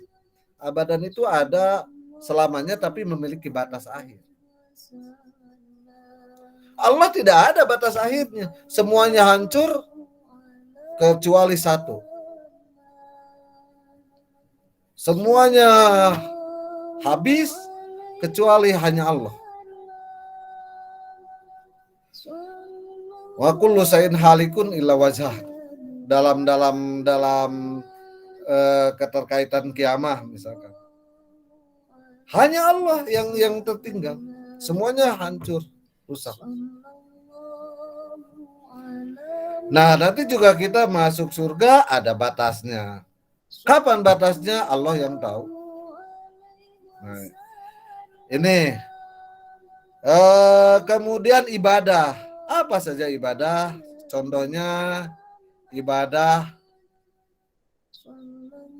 Abadan itu ada selamanya tapi memiliki batas akhir. Allah tidak ada batas akhirnya. Semuanya hancur kecuali satu. Semuanya habis kecuali hanya Allah. Wa kullu shay'in halikun illa wajhah. Dalam keterkaitan kiamah misalkan. Hanya Allah yang tertinggal. Semuanya hancur, rusak. Nah, nanti juga kita masuk surga ada batasnya. Kapan batasnya? Allah yang tahu. Nah, ini kemudian ibadah. Apa saja ibadah? Contohnya ibadah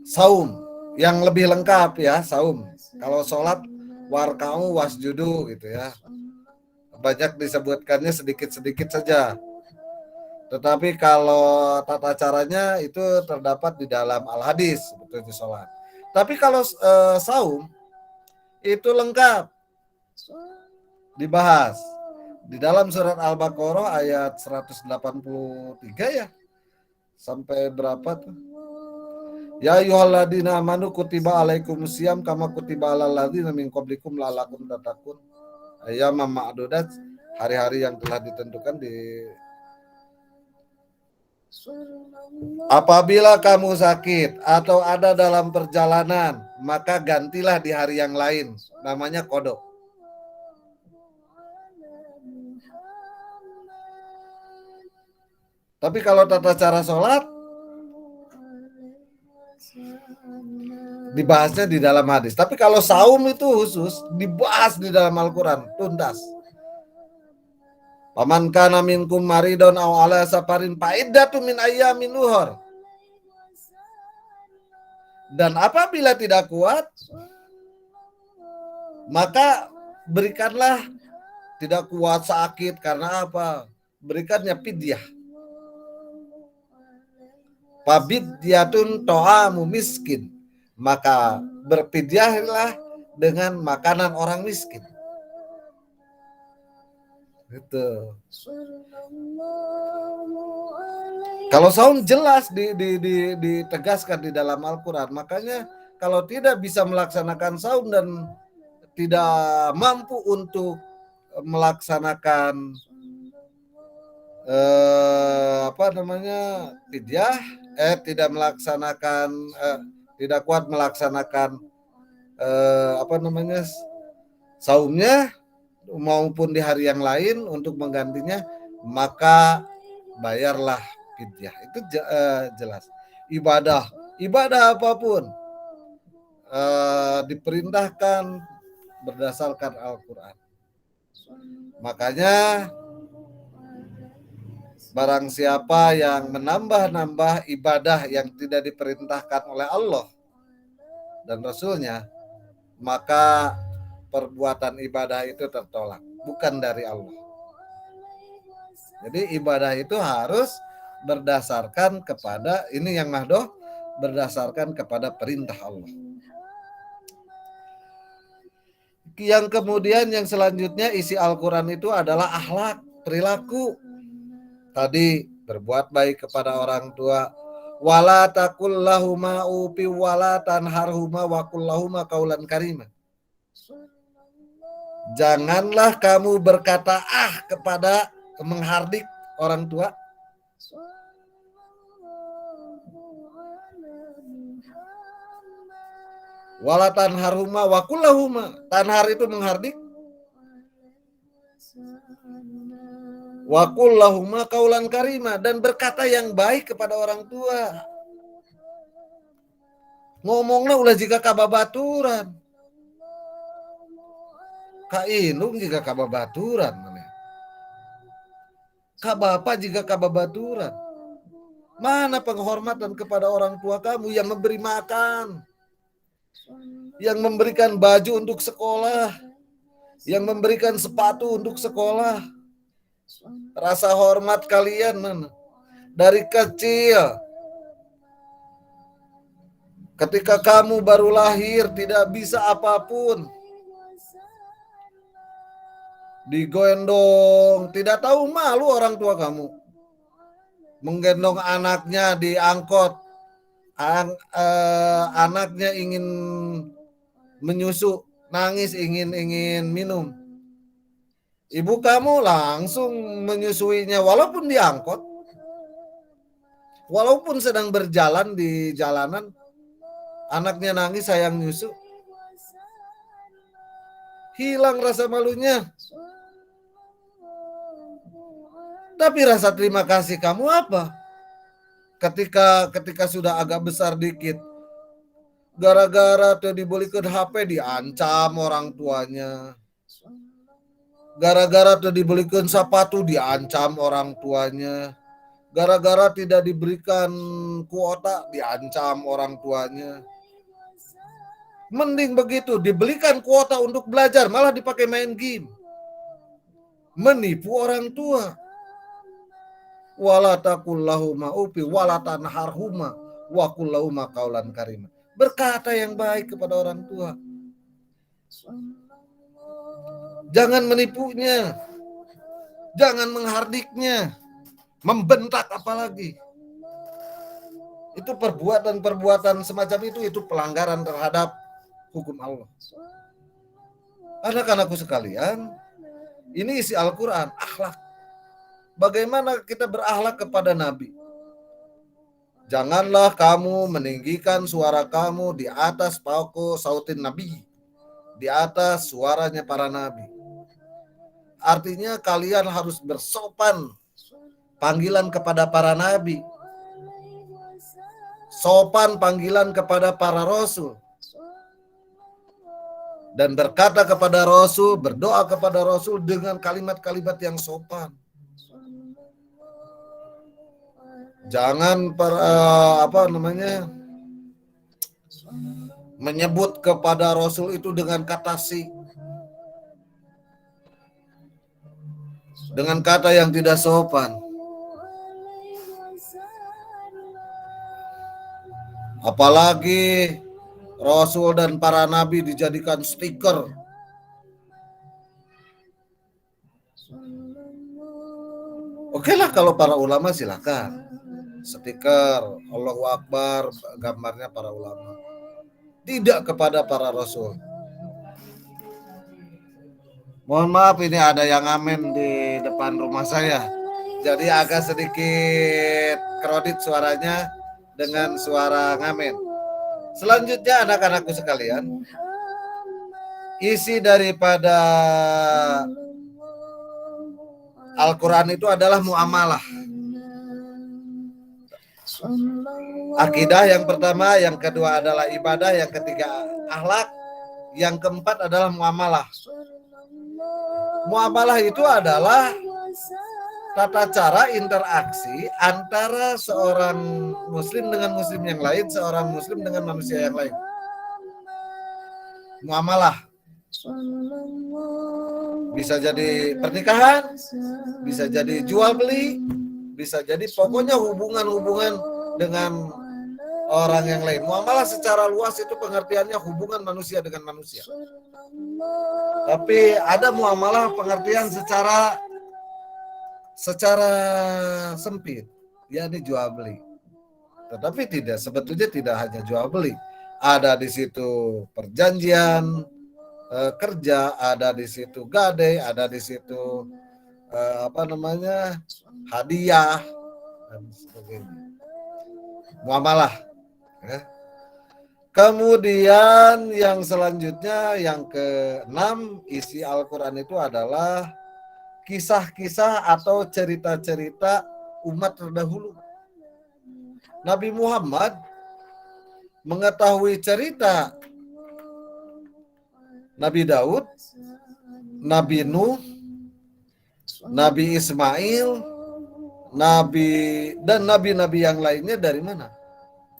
saum yang lebih lengkap ya, saum. Kalau sholat warka'u wasjudu gitu ya. Banyak disebutkannya sedikit-sedikit saja. Tetapi kalau tata caranya itu terdapat di dalam al-hadis seperti sholat. Tapi kalau saum itu lengkap dibahas di dalam surat Al-Baqarah ayat 183 ya. Sampai berapa tuh? Ya ayyuhalladzina amanu kutiba alaikumusiyam kama kutiba alal ladzina min qablikum la'allakum tattaqun. Ayyamam ma'dudat, hari-hari yang telah ditentukan di. Apabila kamu sakit atau ada dalam perjalanan, maka gantilah di hari yang lain, namanya qada. Tapi kalau tata cara sholat dibahasnya di dalam hadis. Tapi kalau saum itu khusus dibahas di dalam Al-Quran, tuntas. Paman kana minkum maridon aw ala safarin fa'iddatu min ayyamin ukhar. Dan apabila tidak kuat, maka berikanlah, tidak kuat sakit karena apa? Berikannya fidyah. Fabidyatun to'amu miskin. Maka berfidyahlah dengan makanan orang miskin. Gitu. Kalau saum jelas ditegaskan di dalam Al-Quran. Makanya kalau tidak bisa melaksanakan saum dan tidak mampu untuk melaksanakan fidyah, tidak melaksanakan tidak kuat melaksanakan saumnya maupun di hari yang lain untuk menggantinya, maka bayarlah fidyah. Itu jelas. Ibadah apapun diperintahkan berdasarkan Al-Quran. Makanya barang siapa yang menambah-nambah ibadah yang tidak diperintahkan oleh Allah dan Rasulnya, maka perbuatan ibadah itu tertolak, bukan dari Allah. Jadi ibadah itu harus berdasarkan kepada ini yang mahdoh, berdasarkan kepada perintah Allah. Yang kemudian yang selanjutnya isi Al-Quran itu adalah akhlak, perilaku. Tadi berbuat baik kepada orang tua. Wala taqul lahuma upi wala tanharhuma wa qul lahuma qaulan karima. Janganlah kamu berkata kepada menghardik orang tua. Wala tanharhuma wa qul lahuma. Tanhar itu menghardik. Wa qul lahuma qaulan karima, dan berkata yang baik kepada orang tua. Ngomongnya ulah jika kababaturan. Kainung jika kababaturan. Kabapa jika kababaturan. Mana penghormatan kepada orang tua kamu yang memberi makan, yang memberikan baju untuk sekolah, yang memberikan sepatu untuk sekolah. Rasa hormat kalian mana? Dari kecil. Ketika kamu baru lahir tidak bisa apapun. Digendong, tidak tahu malu orang tua kamu. Menggendong anaknya di angkot. Anaknya ingin menyusu, nangis ingin minum. Ibu kamu langsung menyusuinya walaupun di angkot. Walaupun sedang berjalan di jalanan, anaknya nangis sayang nyusu. Hilang rasa malunya. Tapi rasa terima kasih kamu apa? Ketika sudah agak besar dikit, gara-gara tuh dibelikan HP diancam orang tuanya. Gara-gara tuh dibelikan sepatu diancam orang tuanya. Gara-gara tidak diberikan kuota diancam orang tuanya. Mending begitu, dibelikan kuota untuk belajar malah dipakai main game. Menipu orang tua. Wala taqul lahuma upi wala tanharhuma wa qul lahuma qaulan karima. Berkata yang baik kepada orang tua. Jangan menipunya. Jangan menghardiknya. Membentak apalagi. Itu perbuatan semacam itu pelanggaran terhadap hukum Allah. Anak-anakku sekalian, ini isi Al-Quran, akhlak. Bagaimana kita berakhlak kepada Nabi? Janganlah kamu meninggikan suara kamu di atas pokok sautin Nabi, di atas suaranya para Nabi. Artinya kalian harus bersopan panggilan kepada para Nabi, sopan panggilan kepada para Rasul, dan berkata kepada Rasul, berdoa kepada Rasul dengan kalimat-kalimat yang sopan. Jangan menyebut kepada Rasul itu dengan kata si, dengan kata yang tidak sopan. Apalagi Rasul dan para nabi dijadikan stiker. Oke lah kalau para ulama silakan. Stiker Allahu Akbar, gambarnya para ulama. Tidak kepada para rasul. Mohon maaf, ini ada yang ngamen di depan rumah saya. Jadi agak sedikit kredit suaranya dengan suara ngamen. Selanjutnya anak-anakku sekalian, isi daripada Al-Quran itu adalah muamalah. Akidah yang pertama, yang kedua adalah ibadah, yang ketiga akhlak, yang keempat adalah muamalah. Muamalah itu adalah tata cara interaksi antara seorang muslim dengan muslim yang lain, seorang muslim dengan manusia yang lain. Muamalah bisa jadi pernikahan, bisa jadi jual beli, bisa jadi pokoknya hubungan-hubungan dengan orang yang lain. Muamalah secara luas itu pengertiannya hubungan manusia dengan manusia. Tapi ada muamalah pengertian secara sempit, yakni jual beli. Tetapi sebetulnya tidak hanya jual beli. Ada di situ perjanjian kerja, ada di situ gadai, ada di situ hadiah dan sebagainya. Muamalah. Ya. Kemudian yang selanjutnya yang ke-6 isi Al-Quran itu adalah kisah-kisah atau cerita-cerita umat terdahulu. Nabi Muhammad mengetahui cerita Nabi Daud, Nabi Nuh, Nabi Ismail, dan nabi-nabi yang lainnya dari mana?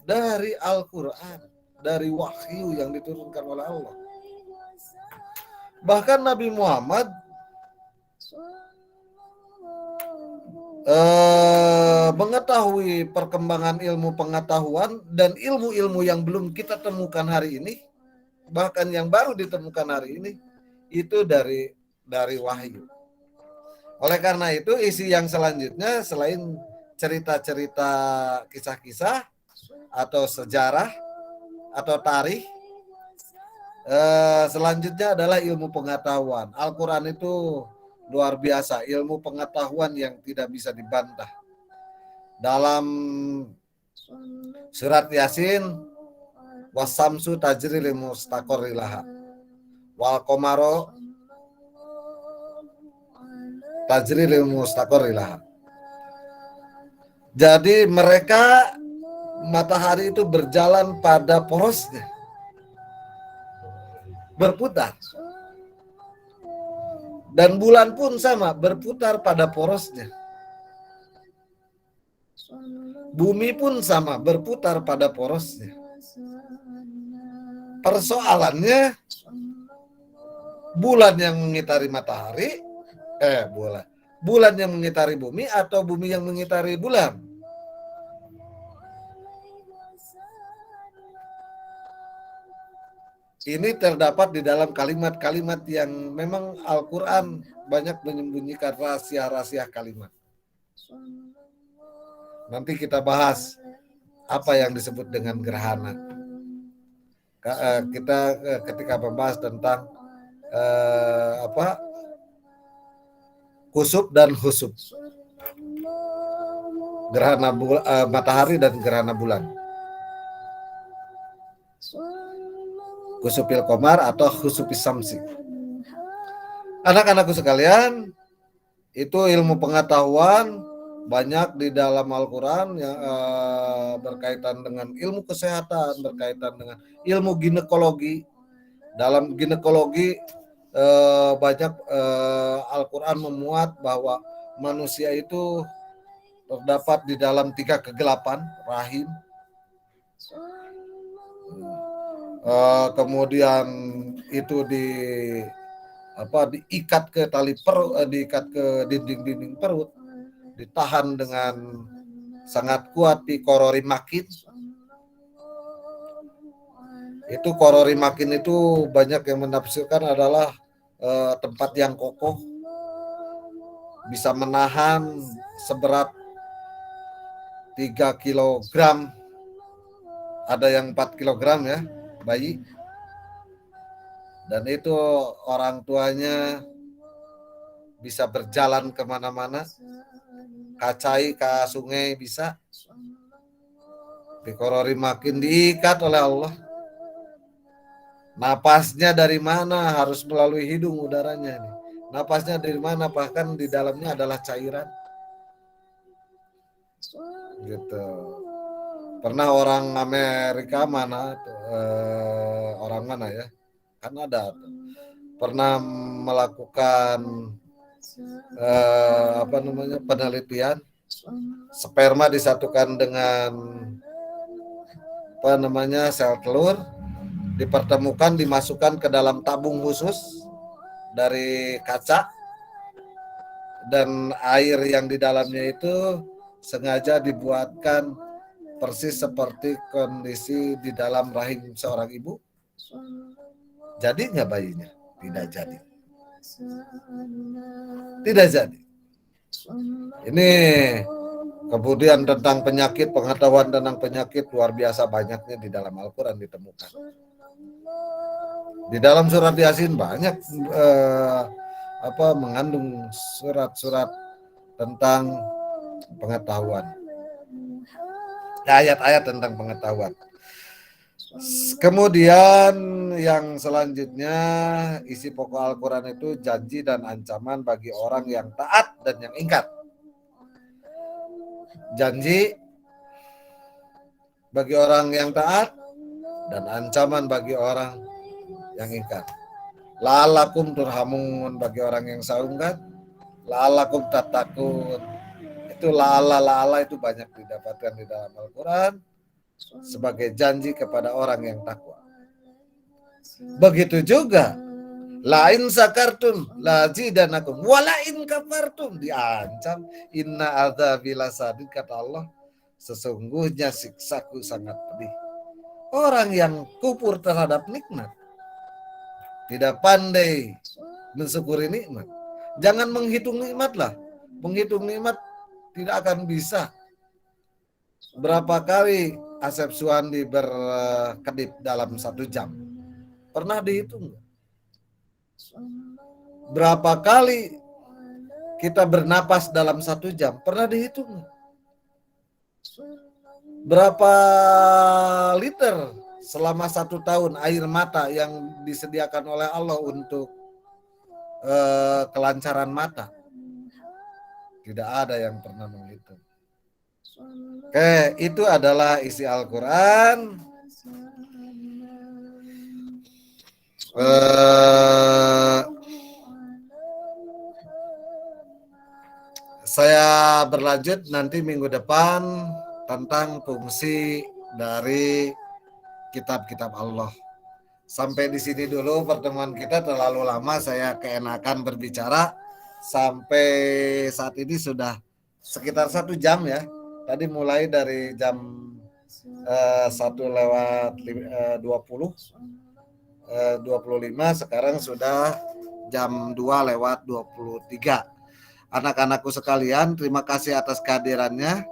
Dari Al-Quran, dari wahyu yang diturunkan oleh Allah. Bahkan Nabi Muhammad mengetahui perkembangan ilmu pengetahuan dan ilmu-ilmu yang belum kita temukan hari ini, bahkan yang baru ditemukan hari ini, itu dari wahyu. Oleh karena itu isi yang selanjutnya selain cerita-cerita kisah-kisah atau sejarah atau tarikh, selanjutnya adalah ilmu pengetahuan. Al-Quran itu luar biasa, ilmu pengetahuan yang tidak bisa dibantah. Dalam surat Yasin, wasamsu tajri li mustaqarri laha wal qamaro tajri li mustaqarri laha. Jadi mereka, matahari itu berjalan pada porosnya, berputar. Dan bulan pun sama, berputar pada porosnya. Bumi pun sama, berputar pada porosnya. Persoalannya, bulan yang mengitari matahari, bulan yang mengitari bumi atau bumi yang mengitari bulan? Ini terdapat di dalam kalimat-kalimat yang memang Al-Quran banyak menyembunyikan rahasia-rahasia kalimat. Nanti kita bahas apa yang disebut dengan gerhana. Kita ketika membahas tentang kusuf dan khusuf, gerhana matahari dan gerhana bulan. Khusufil qamar atau khusufis samsi. Anak-anakku sekalian, itu ilmu pengetahuan banyak di dalam Al-Quran yang berkaitan dengan ilmu kesehatan, berkaitan dengan ilmu ginekologi. Dalam ginekologi banyak Al-Quran memuat bahwa manusia itu terdapat di dalam 3 kegelapan rahim. Kemudian itu diikat ke tali perut, diikat ke dinding-dinding perut, ditahan dengan sangat kuat di korori makin. Itu korori makin itu banyak yang menafsirkan adalah tempat yang kokoh, bisa menahan seberat 3 kilogram, ada yang 4 kilogram ya, bayi. Dan itu orang tuanya bisa berjalan kemana-mana, kacai ke sungai bisa, dikorori makin diikat oleh Allah. Napasnya dari mana? Harus melalui hidung udaranya ini. Napasnya dari mana? Bahkan di dalamnya adalah cairan. Gitu. Pernah orang Amerika orang mana ya? Kan ada pernah melakukan penelitian, sperma disatukan dengan sel telur, dipertemukan, dimasukkan ke dalam tabung khusus dari kaca, dan air yang di dalamnya itu sengaja dibuatkan persis seperti kondisi di dalam rahim seorang ibu? Jadi nggak bayinya? Tidak jadi. Tidak jadi. Ini kemudian tentang penyakit, pengetahuan tentang penyakit luar biasa banyaknya di dalam Al-Quran ditemukan. Di dalam surat Yasin banyak mengandung surat-surat tentang pengetahuan, ayat-ayat tentang pengetahuan. Kemudian yang selanjutnya, isi pokok Al-Quran itu janji dan ancaman bagi orang yang taat dan yang ingkar. Janji bagi orang yang taat dan ancaman bagi orang yang ingkar. La'allakum turhamun bagi orang yang saungkan, la'allakum tattaqun. Itu la'ala itu banyak didapatkan di dalam Al-Quran sebagai janji kepada orang yang takwa. Begitu juga lain sakartum lazidanakum walain kafartum, diancam inna adzabi lasadid, kata Allah, sesungguhnya siksaku sangat pedih. Orang yang kufur terhadap nikmat, tidak pandai mensyukuri nikmat, jangan menghitung nikmat lah. Menghitung nikmat tidak akan bisa. Berapa kali Asep Suwandi berkedip dalam 1 jam? Pernah dihitung? Berapa kali kita bernapas dalam 1 jam? Pernah dihitung? Berapa liter selama 1 tahun air mata yang disediakan oleh Allah untuk kelancaran mata? Tidak ada yang pernah menghitung. Oke, itu adalah isi Al-Quran. Saya berlanjut nanti minggu depan tentang fungsi dari kitab-kitab Allah. Sampai di sini dulu pertemuan kita, terlalu lama saya keenakan berbicara. Sampai saat ini sudah sekitar 1 jam ya. Tadi mulai dari jam 1:20, 25, sekarang sudah jam 2:23. Anak-anakku sekalian, terima kasih atas kehadirannya.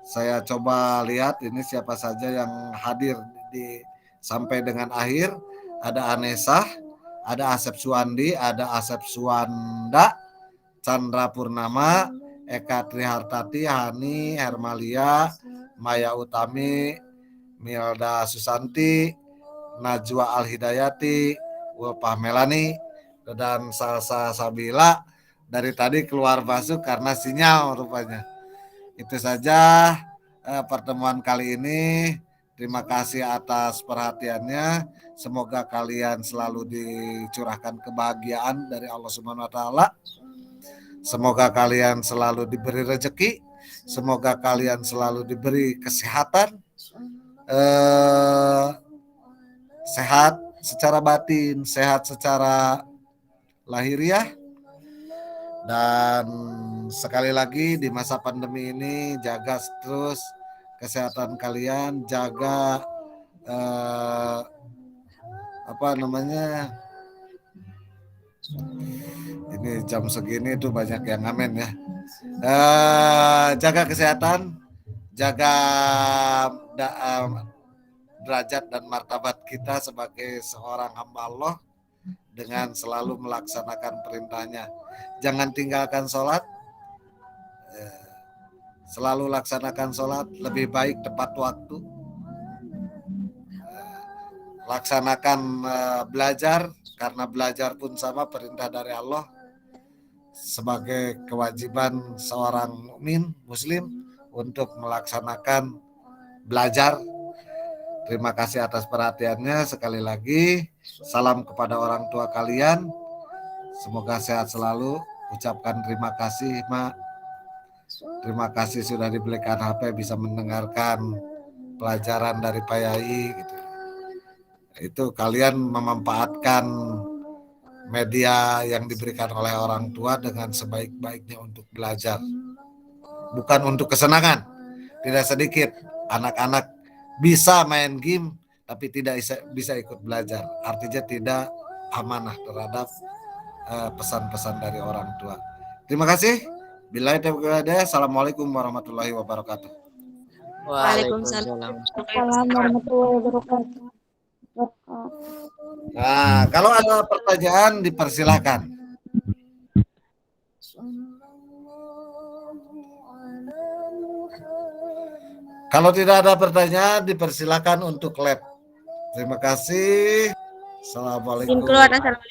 Saya coba lihat ini siapa saja yang hadir sampai dengan akhir. Ada Anessa, ada Asep Suwandi, ada Asep Suwanda, Chandra Purnama, Eka Trihartati, Hani, Hermalia, Maya Utami, Milda Susanti, Najwa Al-Hidayati, Wulpah Melani, dan Salsa Sabila. Dari tadi keluar masuk karena sinyal rupanya. Itu saja pertemuan kali ini. Terima kasih atas perhatiannya. Semoga kalian selalu dicurahkan kebahagiaan dari Allah Subhanahu wa taala. Semoga kalian selalu diberi rezeki. Semoga kalian selalu diberi kesehatan. Sehat secara batin, sehat secara lahiriah. Dan sekali lagi di masa pandemi ini jaga terus kesehatan kalian, jaga ini jam segini itu banyak yang ngamen ya. Jaga kesehatan, jaga derajat dan martabat kita sebagai seorang hamba Allah dengan selalu melaksanakan perintahnya. Jangan tinggalkan sholat, selalu laksanakan sholat, lebih baik tepat waktu. Laksanakan belajar, karena belajar pun sama perintah dari Allah sebagai kewajiban seorang mukmin muslim untuk melaksanakan belajar. Terima kasih atas perhatiannya. Sekali lagi salam kepada orang tua kalian, semoga sehat selalu. Ucapkan terima kasih Mak, terima kasih sudah dibelikan HP bisa mendengarkan pelajaran dari Pak Yai gitu. Itu kalian memanfaatkan media yang diberikan oleh orang tua dengan sebaik-baiknya untuk belajar. bukan untuk kesenangan. Tidak sedikit anak-anak bisa main game tapi tidak bisa ikut belajar. Artinya tidak amanah terhadap pesan-pesan dari orang tua. Terima kasih. Billahi taufiq wal hidayah. Assalamualaikum warahmatullahi wabarakatuh. Waalaikumsalam. warahmatullahi wabarakatuh. Nah, kalau ada pertanyaan dipersilakan. Kalau tidak ada pertanyaan dipersilakan untuk lab. Terima kasih. Assalamualaikum. Assalamualaikum warahmatullahi wabarakatuh.